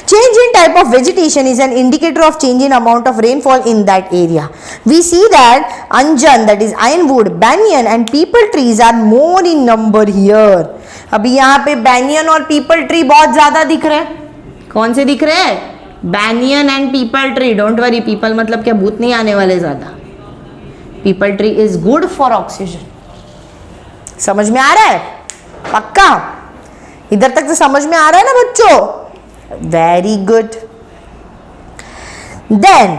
[SPEAKER 1] change in type of vegetation is an indicator of change in amount of rainfall in that area. We see that Anjan, that is ironwood, banyan and people trees are more in number here. अभी यहाँ पे banyan और people tree बहुत ज्यादा दिख रहे हैं। कौन से दिख रहे हैं? banyan and people tree. Don't worry, people मतलब क्या भूत नहीं आने वाले ज्यादा। people tree is good for oxygen. समझ में आ रहा है? पक्का? इधर तक तो समझ में आ रहा है ना बच्चों? Very good. Then,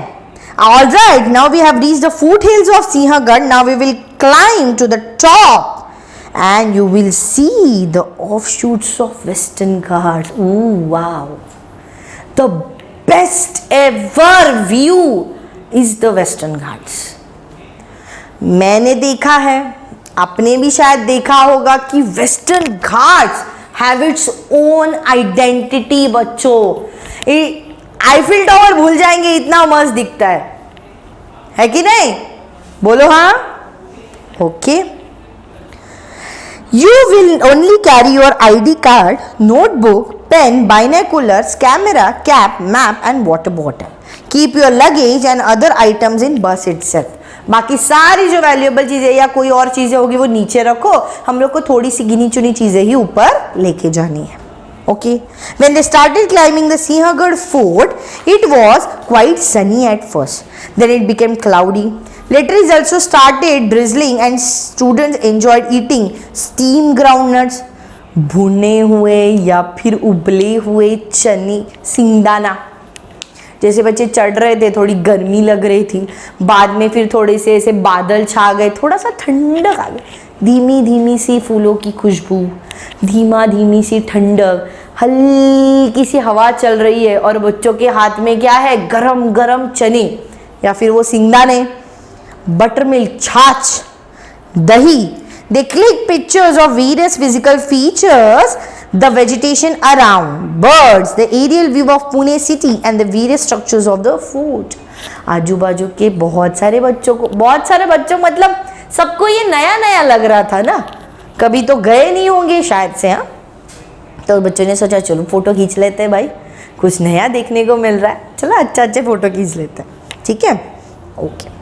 [SPEAKER 1] all right, now we have reached the foothills of Sinhagad. Now we will climb to the top and you will see the offshoots of Western Ghats. Ooh, wow. The best ever view is the Western Ghats. मैंने देखा है, आपने भी शायद देखा होगा कि Western Ghats have its own identity बच्चों। आईफिल टावर भूल जाएंगे, इतना मस्त दिखता है कि नहीं? बोलो हाँ। Okay. You will only carry your ID card, notebook, pen, binoculars, camera, cap, map and water bottle. Keep your luggage and other items in bus itself. बाकी सारी जो वैल्यूएबल चीजें या कोई और चीजें होगी वो नीचे रखो, हम लोग को थोड़ी सी गिनी चुनी चीजें ही ऊपर लेके जानी है। Okay. When they started climbing the Sinhagad fort, it was quite sunny at first. Then it became cloudy. Later it also started drizzling and students enjoyed eating steamed groundnuts, भुने हुए या फिर उबले हुए चने, सिंगदाना। जैसे बच्चे चढ़ रहे थे, थोड़ी गर्मी लग रही थी, बाद में फिर थोड़े से ऐसे बादल छा गए, थोड़ा सा ठंडक आ गई, धीमी धीमी सी फूलों की खुशबू, धीमी सी ठंडक, हल्की सी हवा चल रही है और बच्चों के हाथ में क्या है? गरम गरम चने या फिर वो सिंगदाने, बटर मिल्क, छाछ, दही। They click pictures of various physical features, the vegetation around, birds, the aerial view of Pune city and the various structures of the fort. आजू बाजू के बहुत सारे बच्चों मतलब सबको ये नया नया लग रहा था ना, कभी तो गए नहीं होंगे शायद से। हाँ, तो बच्चों ने सोचा चलो फोटो खींच लेते हैं भाई, कुछ नया देखने को मिल रहा है, चलो अच्छे फोटो खींच लेते हैं, ठीक है। Okay.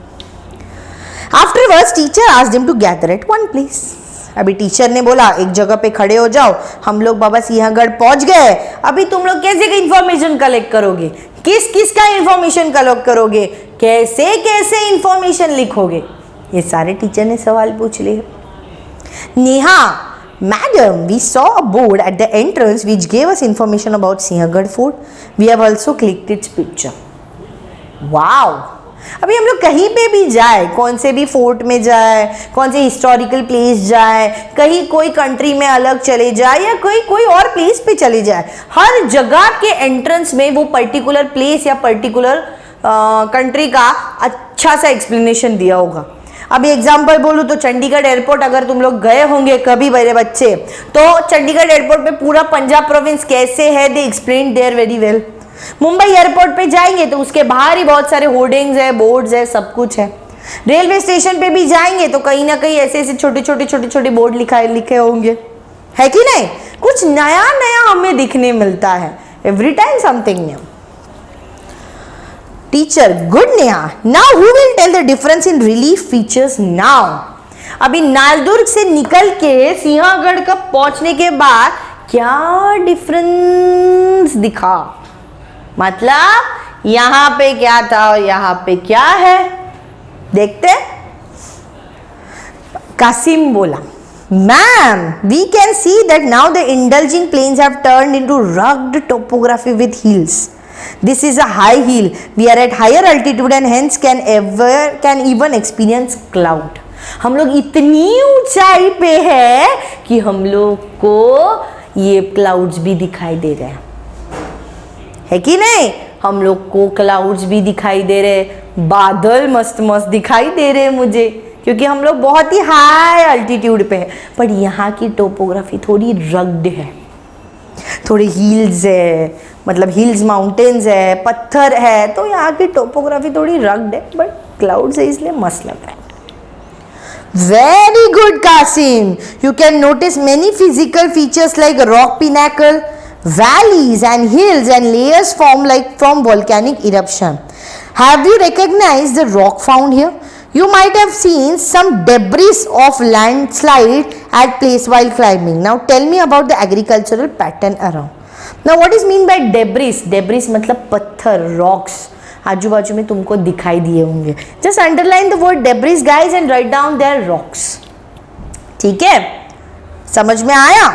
[SPEAKER 1] Afterwards, teacher asked them to gather at one place. अभी टीचर ने बोला एक जगह पे खड़े हो जाओ, हम लोग बाबा सिंहगढ़ पहुंच गए। अभी तुम लोग कैसे इंफॉर्मेशन कलेक्ट करोगे? किस किस का इंफॉर्मेशन कलेक्ट करोगे? कैसे कैसे इंफॉर्मेशन लिखोगे? ये सारे टीचर ने सवाल पूछ लिए। Neha, Madam, we saw a board at the entrance which gave us information about Sinhagढ़ Fort. We have also clicked its picture. Wow! अभी हम लोग कहीं पे भी जाए, कौन से भी फोर्ट में जाए, कौन से हिस्टोरिकल प्लेस जाए, कहीं कोई कंट्री में अलग चले जाए या कोई और प्लेस पे चले जाए, हर जगह के एंट्रेंस में वो पर्टिकुलर प्लेस या पर्टिकुलर कंट्री का अच्छा सा एक्सप्लेनेशन दिया होगा। अभी एग्जाम्पल बोलूँ तो चंडीगढ़ एयरपोर्ट अगर तुम लोग गए होंगे कभी मेरे बच्चे, तो चंडीगढ़ एयरपोर्ट पे पूरा पंजाब प्रोविंस कैसे है they explain there very well. Mumbai airport पे जाएंगे तो उसके बाहर ही बहुत सारे होर्डिंग्स है, बोर्ड्स है, सब कुछ है। रेलवे स्टेशन पे भी जाएंगे तो कहीं ना कहीं ऐसे ऐसे छोटे बोर्ड लिखे होंगे, है कि नहीं? कुछ नया नया हमें दिखने मिलता है, every time something new. Teacher, good Neha, now who will tell the difference in relief features now? अभी नालदुर्ग से निकल के सिंहगढ़ का पहुंचने के बाद क्या डिफरेंस दिखा, मतलब यहां पे क्या था और यहां पे क्या है, देखते। कासिम बोला, ma'am we can see that now the indulging plains have turned into rugged topography with hills. This is a high hill. We are at higher altitude and hence can even experience cloud. हम लोग इतनी ऊंचाई पे है कि हम लोग को ये क्लाउड्स भी दिखाई दे रहे हैं, है कि नहीं? हम लोग को क्लाउड्स भी दिखाई दे रहे, बादल मस्त मस्त दिखाई दे रहे मुझे, क्योंकि हम लोग बहुत ही हाई अल्टीट्यूड पे है। पर यहाँ की टोपोग्राफी थोड़ी रग्ड है, थोड़े हिल्स है, मतलब हिल्स माउंटेन्स है, पत्थर है, तो यहाँ की टोपोग्राफी थोड़ी रग्ड है, बट क्लाउड से इसलिए मस्त लग रहा है। Very good, Kasim. You can notice many physical features like rock pinnacle, valleys and hills and layers formed like from volcanic eruption. Have you recognized the rock found here? You might have seen some debris of landslide at place while climbing. Now tell me about the agricultural pattern around. Now what is mean by debris? Debris मतलब पत्थर, rocks आजू बाजू में तुमको दिखाई दिए होंगे। Just underline the word debris guys and write down their rocks. ठीक है, समझ में आया?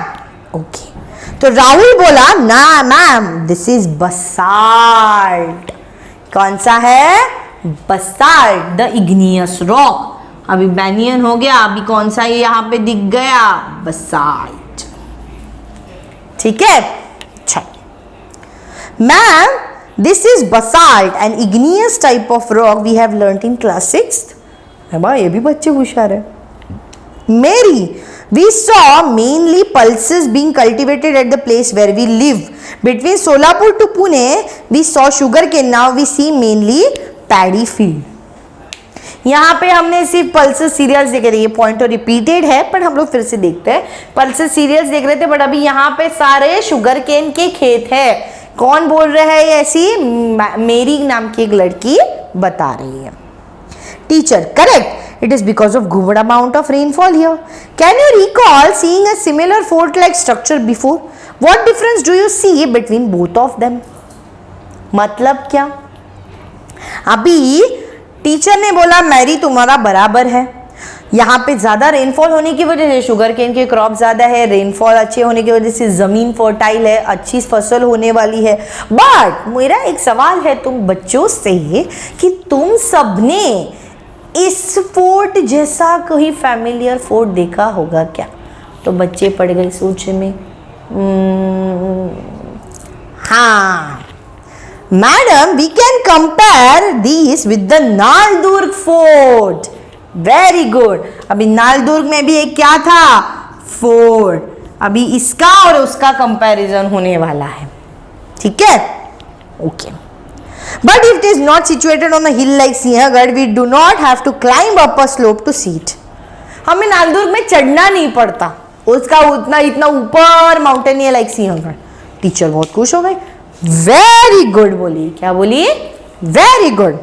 [SPEAKER 1] ओके तो राहुल बोला ना मैम दिस इज बसाल्ट. कौन सा है? Basalt, the igneous rock. अभी बैनियन हो गया, अभी कौन सा ये यहाँ पे दिख गया? बसाल्ट. ठीक है, अच्छा ma'am this is basalt and igneous type of rock we have learned in class 6th. ये भी बच्चे होशियार है. Mary, we saw mainly pulses being cultivated at the place where we live. Between Solapur to Pune, we saw sugarcane. Now we see mainly paddy field. यहाँ पे हमने सिर्फ pulses serials देख रहे, ये पॉइंट तो रिपीटेड है पर हम लोग फिर से देखते हैं. पल्सेस सीरियल्स देख रहे थे बट अभी यहाँ पे सारे शुगर केन के खेत है. कौन बोल रहा है? ऐसी मेरी नाम की एक लड़की बता रही है. Teacher, correct. It is because of good amount of rainfall here. Can you recall seeing a similar fort-like structure before? What difference do you see between both of them? मतलब क्या? अभी टीचर ने बोला मैरी तुम्हारा बराबर है. यहाँ पे ज़्यादा रेनफॉल होने की वजह से शुगर केन के क्रॉप ज़्यादा है, रेनफॉल अच्छे होने की वजह से ज़मीन फर्टाइल है, अच्छी फसल होने वाली है. बट मेरा एक सवाल है तुम बच्चों से कि तुम सबने इस फोर्ट जैसा कोई फैमिलियर फोर्ट देखा होगा क्या? तो बच्चे पड़ गए सोच में. हाँ madam, we can compare this with the Naldurg fort. Very good. अभी नालदुर्ग में भी एक क्या था? फोर्ट. अभी इसका और उसका कंपैरिजन होने वाला है. ठीक है, okay. But if it is not situated on a hill like Sinhagढ़, we do not have to climb up a slope to see it. हमें नालदुर्ग में चढ़ना नहीं पड़ता, उसका इतना ऊपर माउंटेन है लाइक सिंहगढ़. टीचर बहुत खुश हो गए. वेरी गुड बोली. क्या बोली? Very good.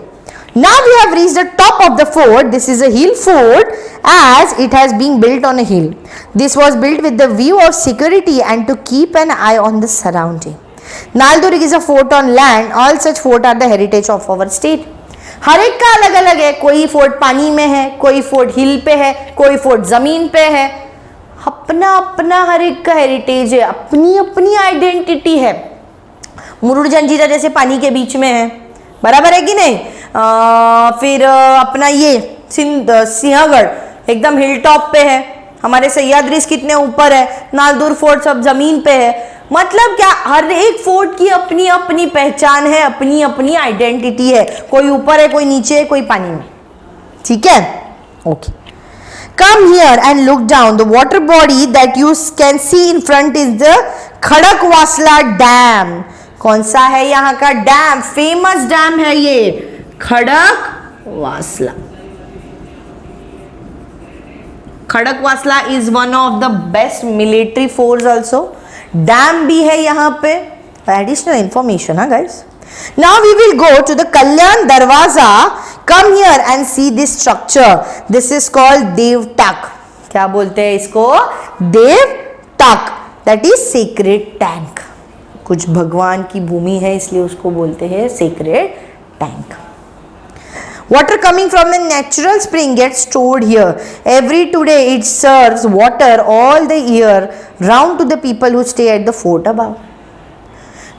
[SPEAKER 1] Now we have reached the top of the fort. This is a hill fort as it has been built on a hill. This was built with the view of security and to keep an eye on the surrounding. नालदुर्ग is a fort on land. All such fort are the heritage of our state. हर एक का अलग अलग है. कोई fort पानी में है, कोई फोर्ट हिल पे है, कोई फोर्ट जमीन पे है. अपना अपना हर एक का हेरिटेज है, अपनी अपनी आइडेंटिटी है। मुरुड जंजीरा जैसे पानी के बीच में है, बराबर है कि नहीं। फिर अपना ये सिंहगढ़ एकदम हिल टॉप पे है, हमारे सह्याद्रीज कितने ऊपर है, नालदुर फोर्ट सब जमीन पे है। मतलब क्या, हर एक फोर्ट की अपनी अपनी पहचान है, अपनी अपनी आइडेंटिटी है, कोई ऊपर है, कोई नीचे है, कोई पानी में। ठीक है, okay. Come here and look down. The water body that you can see in front is the Khadakwasla dam. कौन सा है यहाँ का डैम? फेमस डैम है ये, Khadakwasla. Khadakwasla is one of the best military force also. Dam भी है यहाँ पे, एडिशनल इंफॉर्मेशन है guys. Now we will go to the Kalyan Darwaza. Come here and see this structure. This is called Devtak. क्या बोलते हैं इसको? Devtak. That is sacred tank. कुछ भगवान की भूमि है इसलिए उसको बोलते हैं sacred tank. Water coming from a natural spring gets stored here. Every today it serves water all the year round to the people who stay at the fort above.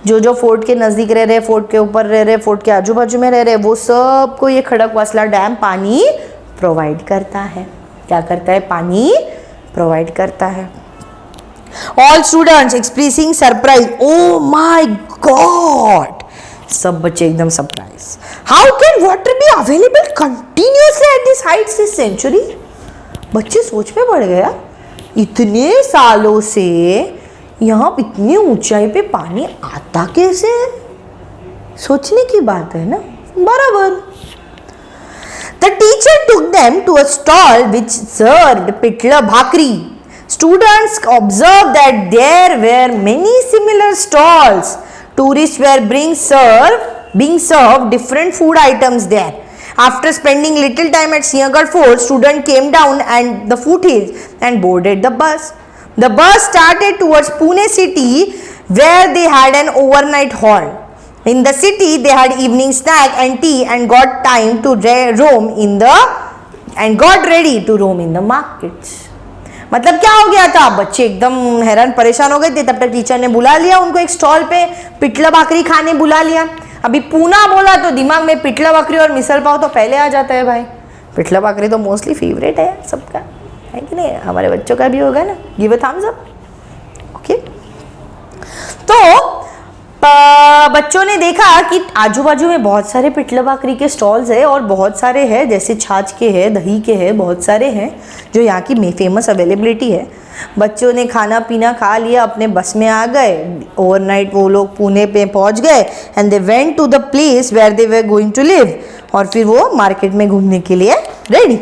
[SPEAKER 1] जो जो फोर्ट के नज़दीक रह रहे, फोर्ट के ऊपर रह रहे, फोर्ट के आजू बाजू में रह रहे, वो सबको ये खड़कवासला डैम पानी प्रोवाइड करता है। क्या करता है? पानी प्रोवाइड करता है। All students expressing surprise, oh my god, सब बच्चे एकदम surprise. How can water be available continuously at this heights this century? बच्चे सोच में पड़ गया, इतने सालों से यहाँ इतनी ऊंचाई पे पानी आता कैसे है? सोचने की बात है ना, बराबर। The teacher took them to a stall which served pitla bhakri. Students observed that there were many similar stalls. Tourists were being served different food items there. After spending little time at Sinhgarh Fort, students came down and the foothills and boarded the bus. The bus started towards Pune city where they had an overnight halt. In the city they had evening snack and tea and got time to roam in the ready to roam in the markets. मतलब क्या हो गया था? बच्चे एकदम हैरान परेशान हो गए थे। तब तक टीचर ने बुला लिया उनको एक स्टॉल पे, पिटला भाकरी खाने बुला लिया। अभी पूना बोला तो दिमाग में पिटला भाकरी और मिसल पाव तो पहले आ जाता है भाई। पिटला भाकरी तो मोस्टली फेवरेट है सबका, है कि नहीं? हमारे बच्चों का भी होगा ना। Give a thumbs up. Okay, तो बच्चों ने देखा कि आजू बाजू में बहुत सारे पिटला भाकरी के स्टॉल्स है और बहुत सारे हैं, जैसे छाछ के हैं, दही के हैं, बहुत सारे हैं जो यहाँ की फेमस अवेलेबिलिटी है। बच्चों ने खाना पीना खा लिया, अपने बस में आ गए। ओवरनाइट वो लोग पुणे पे पहुँच गए and they went to the place where they were going to live, और फिर वो मार्केट में घूमने के लिए ready.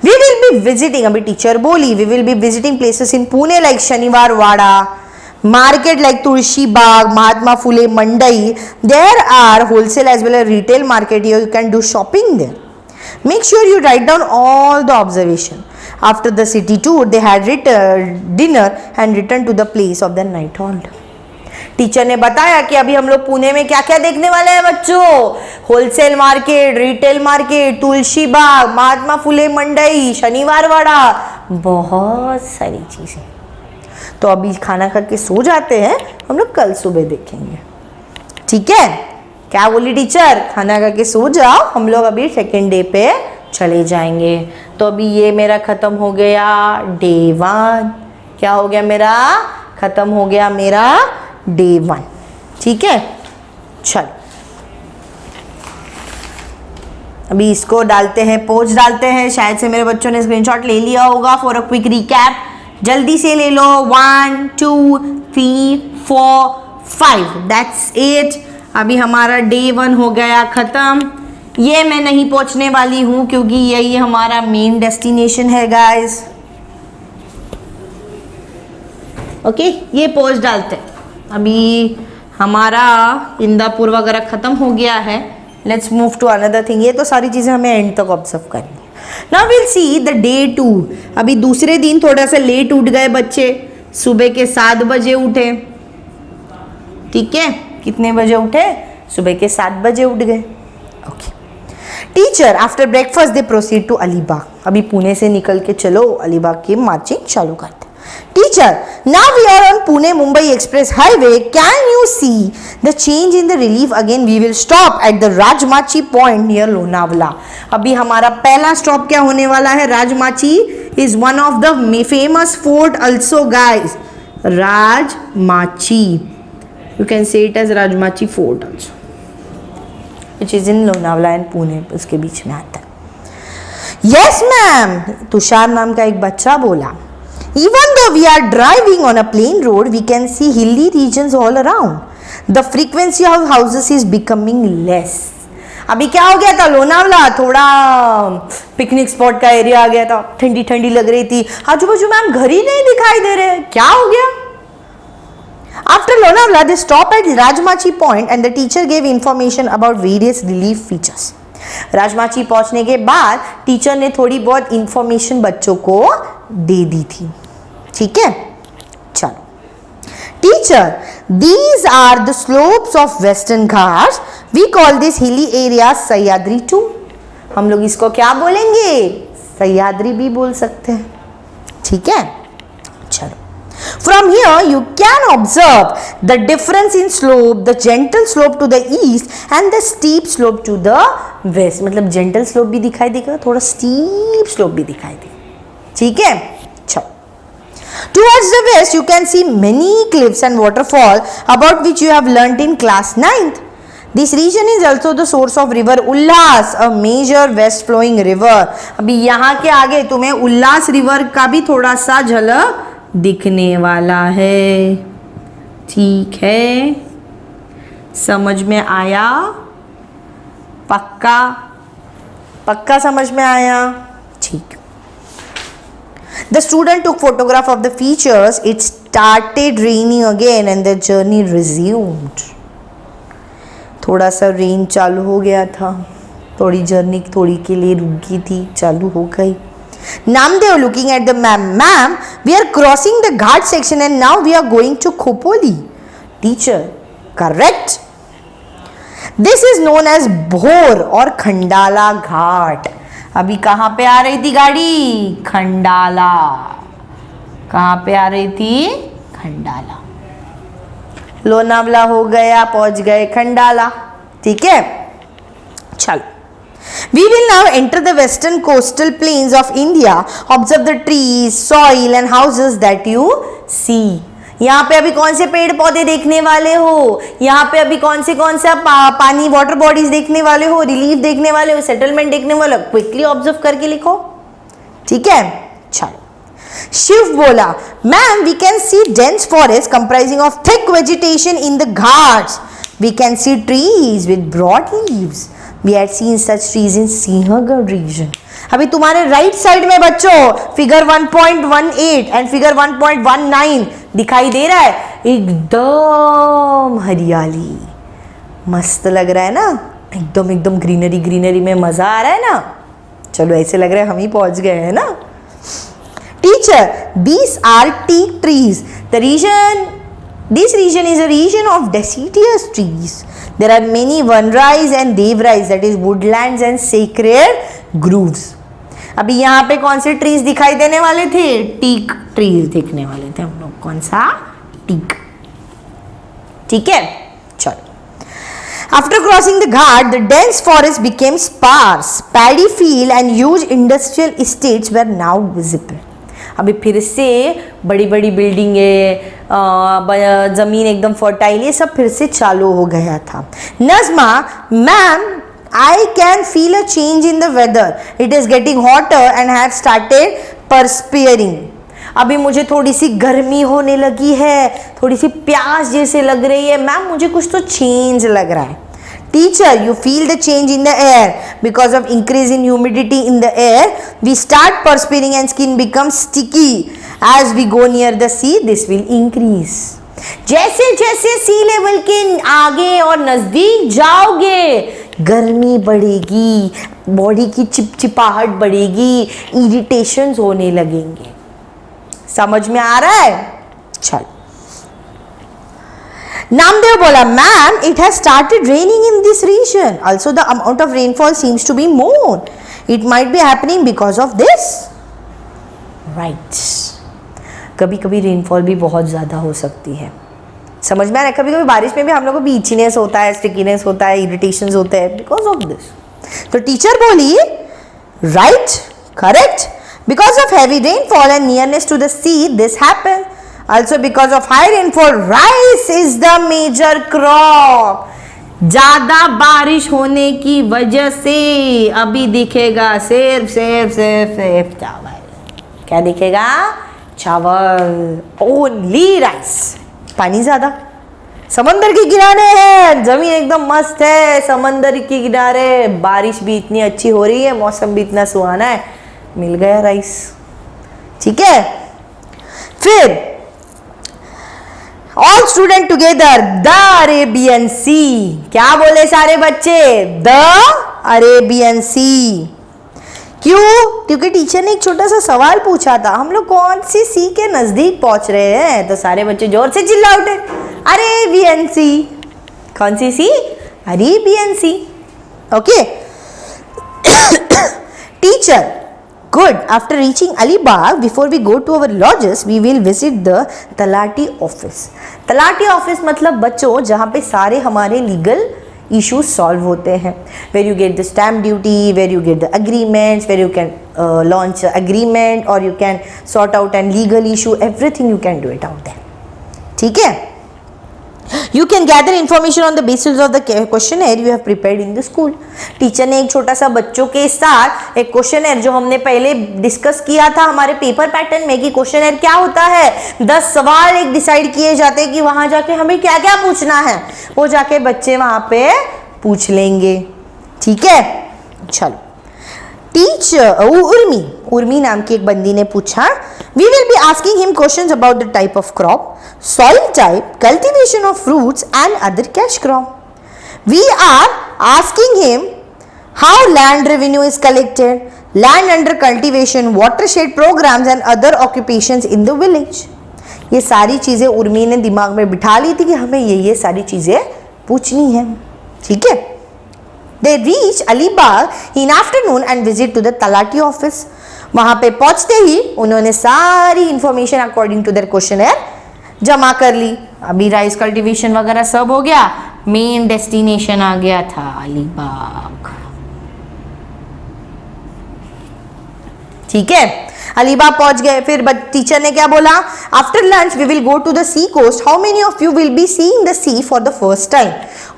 [SPEAKER 1] We will be visiting, अभी टीचर बोली, we will be visiting places in Pune like शनिवार वाड़ा, market like Tulsi Bagh, Mahatma Phule Mandai. There are wholesale as well as retail market here. You can do shopping there. Make sure you write down all the observation. After the city tour, they had dinner and returned to the place of the night halt. Teacher ने बताया कि अभी हम लोग पुणे में क्या क्या देखने वाले हैं बच्चों? होलसेल मार्केट, रिटेल मार्केट, तुलसी बाग, महात्मा फुले मंडई, शनिवार वाड़ा, बहुत सारी चीजें। तो अभी खाना खा के सो जाते हैं, हम लोग कल सुबह देखेंगे। ठीक है? क्या बोली टीचर? खाना खा के सो जाओ, हम लोग अभी सेकेंड डे पे चले जाएंगे। तो अभी ये मेरा खत्म हो गया डे 1। क्या हो गया मेरा? खत्म हो गया मेरा डे 1। ठीक है, चलो अभी इसको डालते हैं, पोज डालते हैं। शायद से मेरे बच्चों ने स्क्रीनशॉट ले लिया होगा। फॉर अ क्विक रिकैप जल्दी से ले लो। 1 2 3 4 5, दैट्स इट। अभी हमारा डे 1 हो गया खत्म। ये मैं नहीं पहुंचने वाली हूँ क्योंकि यही हमारा मेन डेस्टिनेशन है गाइस। ओके, ये पोज डालते हैं। अभी हमारा इंदापुर वगैरह खत्म हो गया है। Let's move to another thing. ये तो सारी चीज़ें हमें एंड तक ऑब्जर्व करनी है। Now will see the day 2। अभी दूसरे दिन थोड़ा सा लेट उठ गए बच्चे, सुबह के 7 बजे उठे। ठीक है, कितने बजे उठे? सुबह के 7 बजे उठ गए। Okay. Teacher after breakfast they proceed to Alibag. अभी पुणे से निकल के चलो अलीबाग की मार्चिंग चालू करते। Teacher, now we are on Pune Mumbai Express Highway. Can you see the change in the relief? Again we will stop at the Rajmachi point near Lonavala. अभी हमारा पहला स्टॉप क्या होने वाला है? Rajmachi is one of the famous fort also guys. Rajmachi, you can say it as Rajmachi fort also, which is in Lonavala and Pune, उसके बीच में आता है. Yes ma'am, तुषार नाम का एक बच्चा बोला. Even though we are driving on a plain road, we can see hilly regions all around. The frequency of houses is becoming less. अभी क्या हो गया था? लोनावला थोड़ा पिकनिक स्पॉट का एरिया आ गया था, ठंडी ठंडी लग रही थी, आजू बाजू मैम घर ही नहीं दिखाई दे रहे, क्या हो गया? After Lonavala, they stop at Rajmachi point and the teacher gave information about various relief features. Rajmachi पहुंचने के बाद टीचर ने थोड़ी बहुत इंफॉर्मेशन बच्चों को दे दी थी. ठीक है, चलो. Teacher, these are the slopes of Western Ghats. We call this hilly area Sahyadri 2. हम लोग इसको क्या बोलेंगे? सह्याद्री भी बोल सकते हैं. ठीक है, चलो. From here you can observe the difference in slope, the gentle slope to the east and the steep slope to the west. मतलब gentle slope भी दिखाई देगा, थोड़ा steep slope भी दिखाई देगा. ठीक है, चलो. Towards the west you can see many cliffs and waterfall about which you have learnt in class 9th. This region is also the source of river Ullas, a major west flowing river. अभी यहाँ के आगे तुम्हें उल्लास river का भी थोड़ा सा झलक दिखने वाला है. ठीक है, समझ में आया? पक्का पक्का समझ में आया? ठीक. The student took photograph of the features. It started raining again and the journey resumed. थोड़ा सा रेन चालू हो गया था, थोड़ी जर्नी थोड़ी के लिए रुकी थी, चालू हो गई. Namdev looking at the ma'am, we are crossing the ghat section and now we are going to Khopoli. Teacher, correct. This is known as Bhor और खंडाला घाट. अभी कहाँ पे आ रही थी गाड़ी? खंडाला. कहाँ पे आ रही थी? खंडाला. लोनावला हो गया, पहुंच गए खंडाला. ठीक है, चलो. We will now enter the western coastal plains of India. Observe the trees, soil and houses that you see. यहाँ पे अभी कौन से पेड़ पौधे देखने वाले हो? यहाँ पे अभी कौन सा पानी वाटर बॉडीज देखने वाले हो? रिलीफ देखने वाले हो? सेटलमेंट देखने वाले हो? क्विकली ऑब्जर्व करके लिखो. ठीक है, चलो. शिव बोला, ma'am we can see dense forest comprising of thick vegetation in the ghats. We can see trees with broad leaves. We had seen such trees in Sinhgarh region. अभी तुम्हारे राइट साइड में बच्चों फिगर 1.18 एंड फिगर 1.19 दिखाई दे रहा है. एकदम हरियाली, मस्त लग रहा है ना? एकदम ग्रीनरी ग्रीनरी में मजा आ रहा है ना? चलो, ऐसे लग रहा है हम ही पहुंच गए हैं ना. Teacher, these are teak trees. This region is a region of deciduous trees. There are many vanrais and devrais, that is woodlands and sacred groves. अभी यहाँ पे कौन से ट्रीज दिखाई देने वाले थे? टीक ट्रीज दिखने वाले थे हम लोग. कौन सा? टीक. ठीक है, चलो. After crossing the ghat, the dense forest became sparse. Paddy field and huge industrial estates were now visible. अभी फिर से बड़ी बड़ी बिल्डिंगें, ज़मीन एकदम फर्टाइल, ये सब फिर से चालू हो गया था. Najma, ma'am I can feel a change in the weather. It is getting hotter and have started perspiring. अभी मुझे थोड़ी सी गर्मी होने लगी है, थोड़ी सी प्यास जैसे लग रही है. मैम मुझे कुछ तो चेंज लग रहा है. Teacher, you feel the change in the air because of increase in humidity in the air. We start perspiring and skin becomes sticky. As we go near the sea, this will increase. जैसे जैसे सी level के आगे और नजदीक जाओगे, गर्मी बढ़ेगी, body की चिपचिपाहट बढ़ेगी, इरिटेशंस होने लगेंगे. समझ में आ रहा है? चल. Namdev bola, ma'am, it has started raining in this region. Also, the amount of rainfall seems to be more. It might be happening because of this. Right. कभी कभी रेनफॉल भी बहुत ज़्यादा हो सकती है। समझ में आ रहा है? कभी कभी बारिश में भी हम लोग को भी इचीनेस होता है, स्टिकीनेस होता है, इरिटेशंस होते हैं बिकॉज ऑफ दिस। तो टीचर बोली right, correct, because of heavy rainfall and nearness to the sea this happen. Also because of high rainfall rice is the major crop. ज्यादा बारिश होने की वजह से अभी दिखेगा सिर्फ सिर्फ सिर्फ सिर्फ चावल। क्या दिखेगा? चावल, ओनली राइस। पानी ज्यादा, समंदर के किनारे है, जमीन एकदम मस्त है, समंदर के किनारे बारिश भी इतनी अच्छी हो रही है, मौसम भी इतना सुहाना है, मिल गया राइस। ठीक है, फिर all student together the Arabian sea. क्या बोले सारे बच्चे? The Arabian sea. क्यों? क्योंकि टीचर ने एक छोटा सा सवाल पूछा था, हम लोग कौन सी सी के नजदीक पहुंच रहे हैं? तो सारे बच्चे जोर से चिल्ला उठे, अरेबियन सी। कौन सी sea? Arabian sea. Okay. Teacher, good. After reaching Alibag, before we go to our lodges, we will visit the talati office. Talati office मतलब बच्चों जहाँ पे सारे हमारे लीगल इश्यूज सॉल्व होते हैं, where you get the stamp duty, where you get the agreements, where you can launch an agreement or you can sort out an legal issue, everything you can do it out there. ठीक है? You can gather information on the basis of the questionnaire you have prepared in the school. Teacher ने एक छोटा सा बच्चों के साथ एक क्वेश्चनर जो हमने पहले डिस्कस किया था हमारे पेपर पैटर्न में कि क्वेश्चनर क्या होता है, 10 सवाल एक डिसाइड किए जाते हैं कि वहां जाके हमें क्या क्या पूछना है, वो जाके बच्चे वहां पे पूछ लेंगे। ठीक है, चलो। टीचर उर्मी नाम की एक बंदी ने पूछा, we will be asking him questions about the type of crop, soil type, cultivation of fruits and other cash crop. We are asking him how land revenue is collected, land under cultivation, watershed programs and other occupations in the village. ये सारी चीजें उर्मी ने दिमाग में बिठा ली थी कि हमें ये सारी चीजें पूछनी है। ठीक है। They reach Alibag in afternoon and visit to the talati office. वहां पे पहुंचते ही उन्होंने सारी information according to their questionnaire जमा कर ली। अभी राइस कल्टीवेशन वगैरह सब हो गया, मेन डेस्टिनेशन आ गया था अलीबाग। ठीक है, अलीबाग पहुंच गए। फिर टीचर ने क्या बोला? After lunch we will go to the sea coast, how many of you will be seeing the sea for the first time?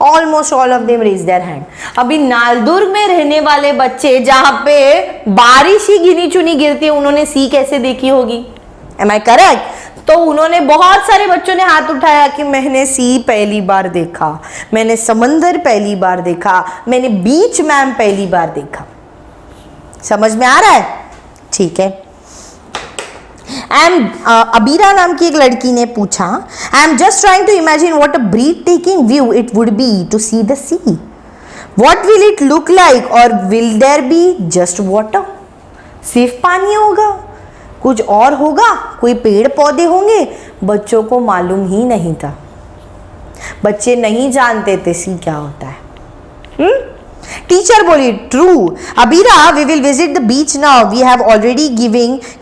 [SPEAKER 1] Almost all of them raise their hand. अभी नालदुर्ग में रहने वाले बच्चे जहां पे बारिश ही गिनी चुनी गिरती है, उन्होंने सी कैसे देखी होगी? Am I correct? तो उन्होंने बहुत सारे बच्चों ने हाथ उठाया कि मैंने सी पहली बार देखा, मैंने समंदर पहली बार देखा, मैंने बीच मैम पहली बार देखा। समझ में आ रहा है? ठीक है। अबीरा नाम की एक लड़की ने पूछा, I am just trying to imagine what a breath taking view it would be to see the sea. What will it look like और will there be just water? सिर्फ पानी होगा, कुछ और होगा, कोई पेड़ पौधे होंगे? बच्चों को मालूम ही नहीं था, बच्चे नहीं जानते थे सी क्या होता है। टीचर बोली, true Abira, we will visit the beach now, we have already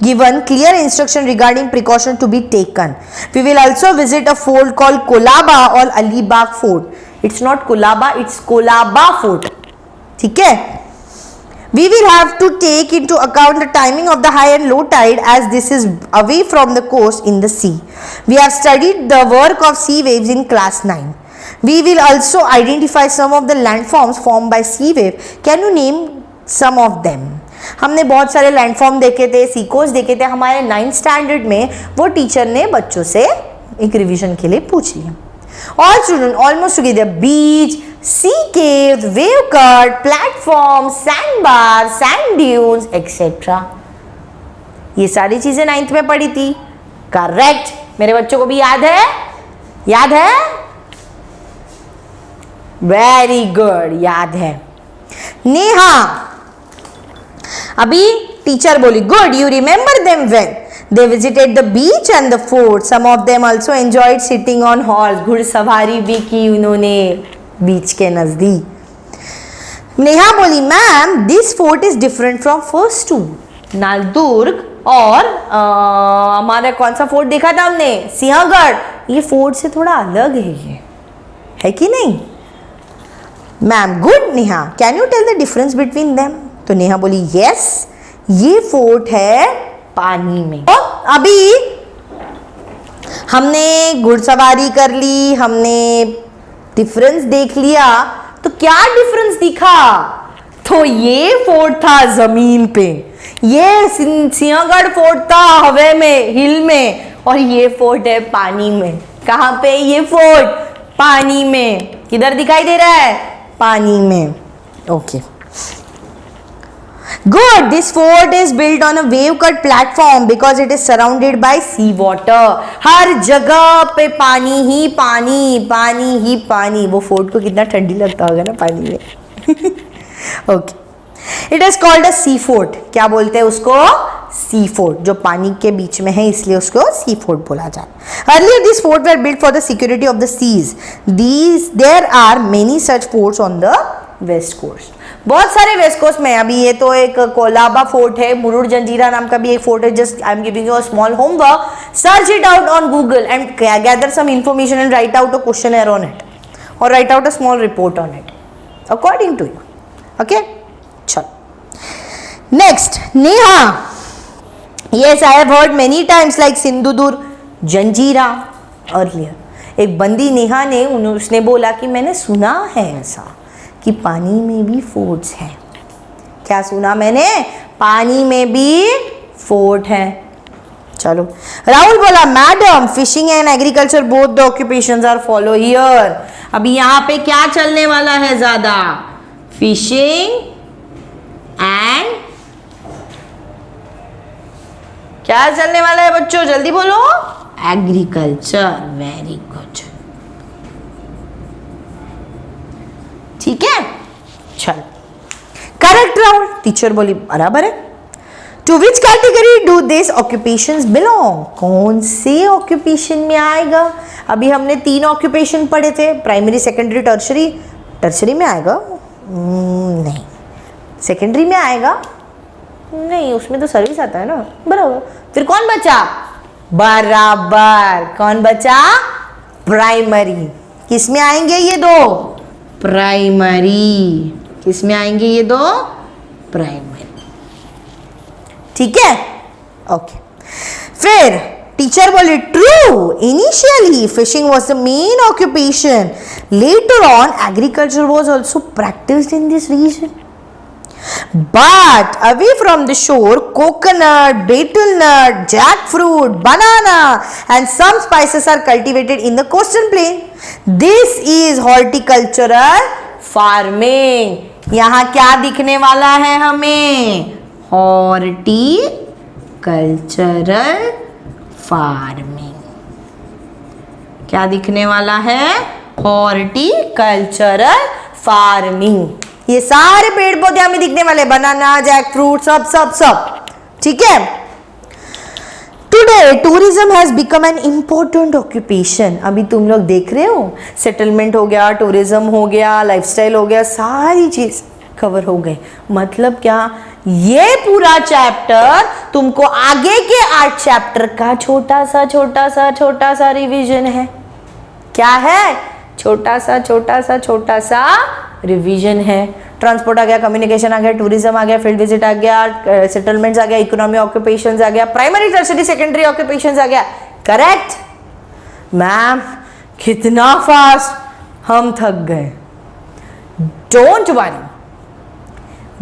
[SPEAKER 1] given clear instruction regarding precaution to be taken. We will also visit a fort called Kolaba और Alibag fort. It's not Kolaba, it's Kolaba fort. ठीक है। We will have to take into account the timing of the high and low tide as this is away from the coast in the sea. We have studied the work of sea waves in class 9. We will also identify some of the landforms formed by sea wave. Can you name some of them? हमने बहुत सारे landform देखे थे, सी coast देखे थे हमारे 9th standard में, वो टीचर ने बच्चों से एक रिवीजन के लिए पूछ लिया। All children almost together, beach, sea caves, wave cut, platform, sandbar, sand dunes, etc. ये सारी चीजें 9th में पढ़ी थी। करेक्ट। मेरे बच्चों को भी याद है? याद है? वेरी गुड, याद है। नेहा, अभी टीचर बोली, good, you remember them well. They visited the beach and the fort. Some of them also enjoyed sitting on horse. घुड़सवारी भी की उन्होंने बीच के नजदीक। नेहा बोली, ma'am this fort is different from first two. Naldurg और हमारा कौन सा फोर्ट देखा था हमने, सिंहगढ़, ये फोर्ट से थोड़ा अलग है, ये है कि नहीं ma'am? Good Neha, can you tell the difference between them? तो नेहा बोली यस, ये फोर्ट है पानी में। तो अभी हमने घुड़सवारी कर ली, हमने डिफरेंस देख लिया, तो क्या डिफरेंस दिखा? तो ये फोर्ट था जमीन पे, ये सिंहगढ़ फोर्ट था हवा में, हिल में, और ये फोर्ट है पानी में। कहाँ पे? ये फोर्ट पानी में। किधर दिखाई दे रहा है? पानी में। Okay, good, this fort is built on a wave cut platform because it is surrounded by sea water. हर जगह पे पानी ही पानी, पानी ही पानी। वो फोर्ट को कितना ठंडी लगता होगा ना पानी में। Okay, it is called a sea fort. क्या बोलते हैं उसको? सी फोर्ट, जो पानी के बीच में है इसलिए उसको सी फोर्ट बोला जाता है। Earlier this fort were built for the security of the seas. There are many such forts on the west coast. बहुत सारे वेस्ट कोस्ट में। अभी ये तो एक कोलाबा फोर्ट है, मुरुड जंजीरा नाम का भी एक फोर्ट है। Just I am giving you a small homework, search it out on Google and gather some information and write out a questionnaire on it और write out a small report on it according to you. Okay, चलो next, Neha. Yes, I have heard many times like Sindhudurg, Janjira earlier. एक बंदी नेहा ने उसने बोला कि मैंने सुना है ऐसा कि पानी में भी फोर्ट्स हैं। क्या सुना मैंने? पानी में भी फोर्ट है। चलो, राहुल बोला madam fishing and agriculture both the occupations are follow here. अभी यहाँ पे क्या चलने वाला है ज्यादा? फिशिंग एंड क्या चलने वाला है बच्चों? जल्दी बोलो। एग्रीकल्चर। वेरी गुड, ठीक है। चल, करेक्ट राहुल। टीचर बोली बराबर है। To which category do this occupations belong? कौन से ऑक्यूपेशन में आएगा? अभी हमने 3 ऑक्यूपेशन पढ़े थे, प्राइमरी, सेकेंडरी, टर्शरी। टर्शरी में आएगा? नहीं। सेकेंडरी में आएगा? नहीं, उसमें तो सर्विस आता है ना। बराबर। फिर कौन बचा? बराबर, कौन बचा? प्राइमरी। किस में आएंगे ये दो? प्राइमरी। किस में आएंगे ये दो? प्राइमरी। ठीक है, ओके। फिर टीचर बोले true, initially fishing was the main occupation, later on agriculture was also practised in this region, but away from the shore coconut, betel nut, jackfruit, banana and some spices are cultivated in the coastal plain. This is horticultural farming. यहाँ क्या दिखने वाला है हमें? horticultural farming. क्या दिखने वाला है? horticultural farming. ये सारे पेड़ पौधे हमें दिखने वाले, बनाना, जैक फ्रूट, सब सब सब। ठीक है। Today tourism has become an important occupation. अभी तुम लोग देख रहे हो, सेटलमेंट हो गया, टूरिज्म हो गया, लाइफस्टाइल हो गया, सारी चीज कवर हो गई। मतलब क्या? ये पूरा चैप्टर तुमको आगे के 8 चैप्टर का छोटा सा छोटा सा छोटा सा रिवीजन है। क्या है? छोटा सा छोटा सा छोटा सा रिवीजन है। ट्रांसपोर्ट आ गया, कम्युनिकेशन आ गया, टूरिज्म आ गया, फील्ड विजिट आ गया, सेटलमेंट्स आ गया, इकोनॉमी ऑक्यूपेशंस आ गया, प्राइमरी, टर्शरी, सेकेंडरी ऑक्यूपेशंस आ गया। करेक्ट मैम, कितना फास्ट, हम थक गए। डोंट वरी,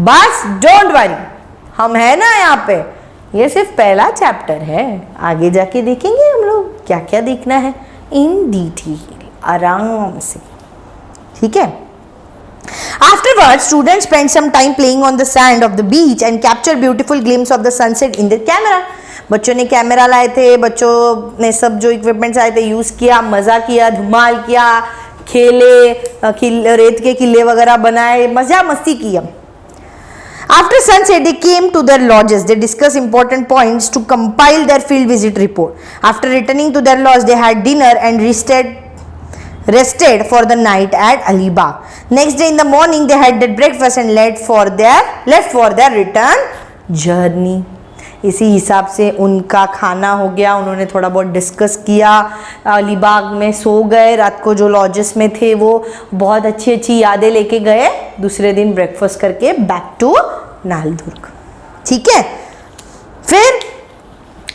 [SPEAKER 1] बस डोंट वरी, हम है ना यहाँ पे। ये सिर्फ पहला चैप्टर है, आगे जाके देखेंगे हम लोग क्या क्या देखना है इन डिटेल, आराम से। ठीक है। Afterwards, students spent some time playing on the sand of the beach and captured beautiful glimpse of the sunset in their camera. बच्चों ने कैमरा लाए थे, बच्चों ने सब जो इक्विपमेंट्स आए थे यूज किया, मजा किया, धमाल किया, खेले, रेत के किले वगैरह बनाए, मजा मस्ती किया। After sunset, they came to their lodges. They discussed important points to compile their field visit report. After returning to their lodge, they had dinner and rested for the night at Alibag. Next day in the morning, they had their breakfast and left for their return journey. इसी हिसाब से उनका खाना हो गया, उन्होंने थोड़ा बहुत डिस्कस किया, अलीबाग में सो गए, रात को जो लॉजेस में थे वो बहुत अच्छी अच्छी यादें लेके गए, दूसरे दिन ब्रेकफास्ट करके बैक टू नालदुर्ग। ठीक है, फिर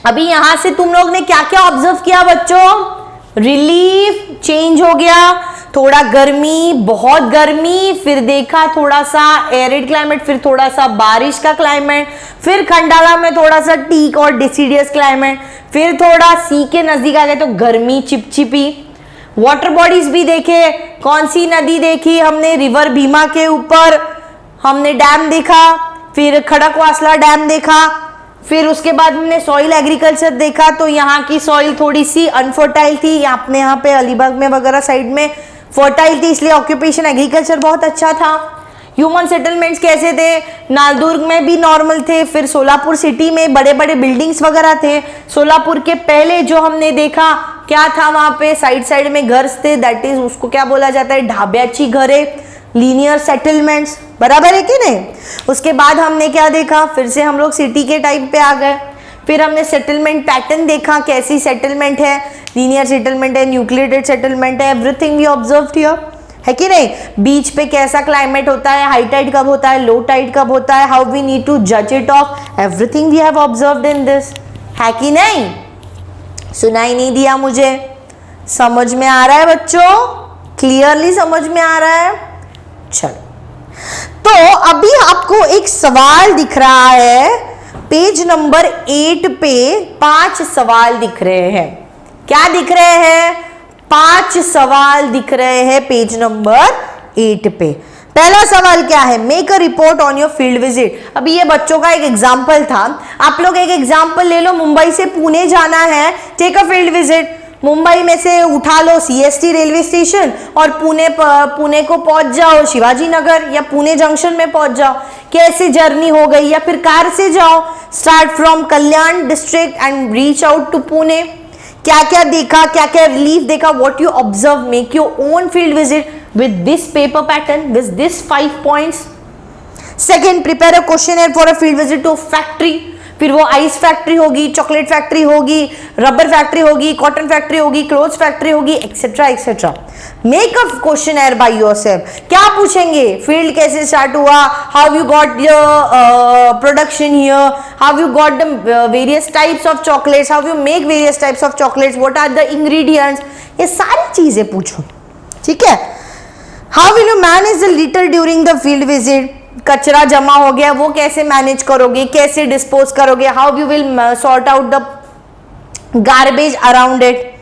[SPEAKER 1] अभी यहां से तुम लोग ने क्या क्या ऑब्जर्व किया बच्चों? रिलीफ, चेंज हो गया, थोड़ा गर्मी, बहुत गर्मी, फिर देखा थोड़ा सा एरिड क्लाइमेट, फिर थोड़ा सा बारिश का क्लाइमेट, फिर खंडाला में थोड़ा सा टीक और डिसीडियस क्लाइमेट, फिर थोड़ा सी के नजदीक आ गए तो गर्मी चिपचिपी। वाटर बॉडीज भी देखे, कौन सी नदी देखी हमने? रिवर भीमा के ऊपर हमने डैम देखा, फिर खड़कवासला डैम देखा, फिर उसके बाद हमने सॉइल एग्रीकल्चर देखा, तो यहाँ की सॉइल थोड़ी सी अनफर्टाइल थी, अपने यहाँ पे अलीबाग में वगैरह साइड में फर्टाइल थी, इसलिए ऑक्यूपेशन एग्रीकल्चर बहुत अच्छा था। ह्यूमन सेटलमेंट्स कैसे थे? नालदुर्ग में भी नॉर्मल थे, फिर सोलापुर सिटी में बड़े बड़े बिल्डिंग्स वगैरह थे। सोलापुर के पहले जो हमने देखा क्या था, वहां पे साइड साइड में घर थे, दैट इज उसको क्या बोला जाता है? ढाब्याची घरे, लीनियर सेटलमेंट्स, बराबर है कि नहीं? उसके बाद हमने क्या देखा? फिर से हम लोग सिटी के टाइप पे आ गए, फिर हमने सेटलमेंट पैटर्न देखा, कैसी सेटलमेंट है, लीनियर सेटलमेंट है, न्यूक्लिएटेड सेटलमेंट है, एवरीथिंग वी ऑब्जर्व्ड हियर, है कि नहीं? बीच पे कैसा क्लाइमेट होता है, हाई टाइड कब होता है, लो टाइड कब होता है, हाउ वी नीड टू जज it off, everything we have observed in this, है कि नहीं? सुनाई नहीं दिया मुझे? समझ में आ रहा है बच्चों? क्लियरली समझ में आ रहा है? चलो, तो अभी आपको एक सवाल दिख रहा है, पेज नंबर 8 पे 5 सवाल दिख रहे हैं। क्या दिख रहे हैं? 5 सवाल दिख रहे हैं पेज नंबर 8 पे। पहला सवाल क्या है? Make a report on your field visit. अभी ये बच्चों का एक एग्जाम्पल था, आप लोग एक एग्जाम्पल ले लो, मुंबई से पुणे जाना है, take a field visit. Mumbai में से उठा लो सीएसटी रेलवे स्टेशन और पुणे को पहुंच जाओ शिवाजी नगर या पुणे जंक्शन में पहुंच जाओ। कैसे जर्नी हो गई, या फिर कार से जाओ, start from Kalyan district and reach out to Pune. क्या क्या देखा, क्या क्या रिलीफ देखा, what you observe, make your own field visit with this paper pattern, with this 5 points. Second, prepare a questionnaire for a field visit to a factory. फिर वो ice factory होगी, chocolate factory होगी, rubber factory होगी, cotton factory होगी, clothes factory होगी, etcetera etcetera. Make a questionnaire by yourself. क्या पूछेंगे? Field कैसे स्टार्ट हुआ, how you got your production here, how you got the various types of chocolates, how you make various types of chocolates, what are the ingredients, ये सारी चीजें पूछो। ठीक है। How will you manage the litter during the field visit, कचरा जमा हो गया वो कैसे मैनेज करोगे, कैसे डिस्पोज करोगे, how you will sort out the garbage around it,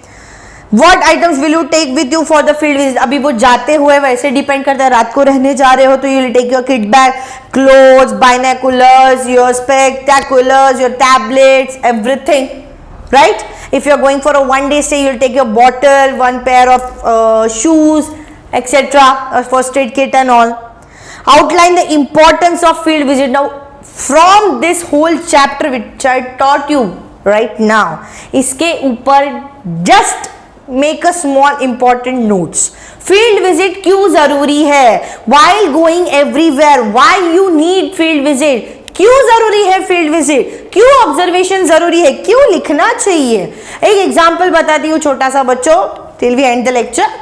[SPEAKER 1] what items will you take with you for the field visit. अभी वो जाते हुए वैसे डिपेंड करता है, रात को रहने जा रहे हो तो you will take your kit bag, clothes, binoculars, your spectaculars, your tablets, everything, right? If you're going for a one day stay, you'll take your bottle, one pair of shoes, etc., a first aid kit and all. Outline the importance of field visit. Now from this whole chapter which I taught you right now, इसके ऊपर just make a small important notes. Field visit क्यों जरूरी है? While going everywhere, why you need field visit? क्यों जरूरी है field visit, क्यों observation जरूरी है, क्यों लिखना चाहिए? एक एग्जांपल बताती हूँ छोटा सा बच्चों, till we end the lecture.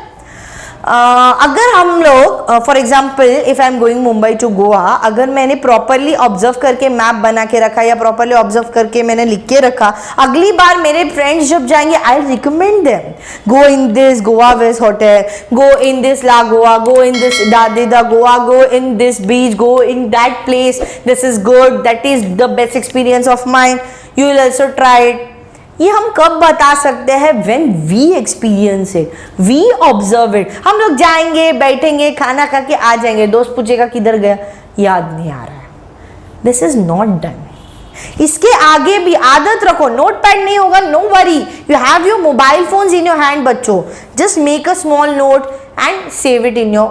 [SPEAKER 1] अगर हम लोग for example if I am going Mumbai to Goa, अगर मैंने प्रॉपरली ऑब्जर्व करके मैप बना के रखा या प्रॉपरली ऑब्जर्व करके मैंने लिख के रखा, अगली बार मेरे फ्रेंड्स जब जाएंगे I recommend them go in this Goa west hotel, go in this la Goa, go in this दादिदा Goa, go in this beach, go in that place, this is good, that is the best experience of mind, you will also try it. ये हम कब बता सकते हैं? when we experience it, we observe it. हम लोग जाएंगे, बैठेंगे, खाना खा के आ जाएंगे, दोस्त पूछेगा किधर गया, याद नहीं आ रहा है। This is not done. इसके आगे भी आदत रखो, नोट पैड नहीं होगा, no worry, you have your mobile phones in your hand बच्चों, just make a small note and save it in your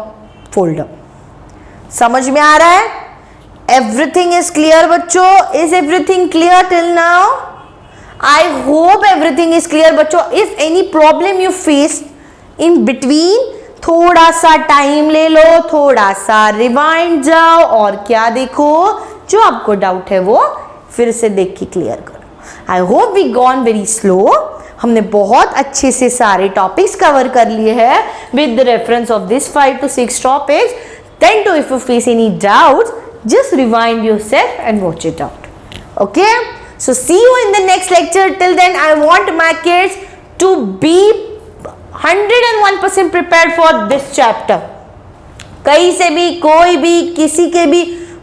[SPEAKER 1] folder. समझ में आ रहा है? एवरीथिंग इज क्लियर बच्चों? Is everything clear till now? I hope everything is clear बच्चों। If any problem you face in between, थोड़ा सा time ले लो, थोड़ा सा रिवाइंड जाओ और क्या देखो, जो आपको डाउट है वो फिर से देख के क्लियर करो। I hope we gone very slow. हमने बहुत अच्छे से सारे टॉपिक्स कवर कर लिए हैं with the reference of this 5 to 6 topics. Then too, if you face any doubts, just rewind yourself and watch it out. Okay? So see you in the next lecture. Till then, I want my kids to be 101% prepared for this chapter. कहीं से भी कोई भी किसी के भी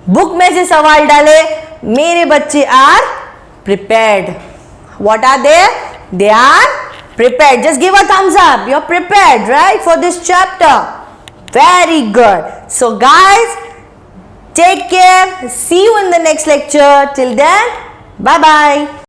[SPEAKER 1] book में से सवाल डाले, मेरे बच्चे are prepared. What are they? They are prepared. Just give a thumbs up. You're prepared, right, for this chapter. Very good. So guys, take care. See you in the next lecture. Till then, bye bye.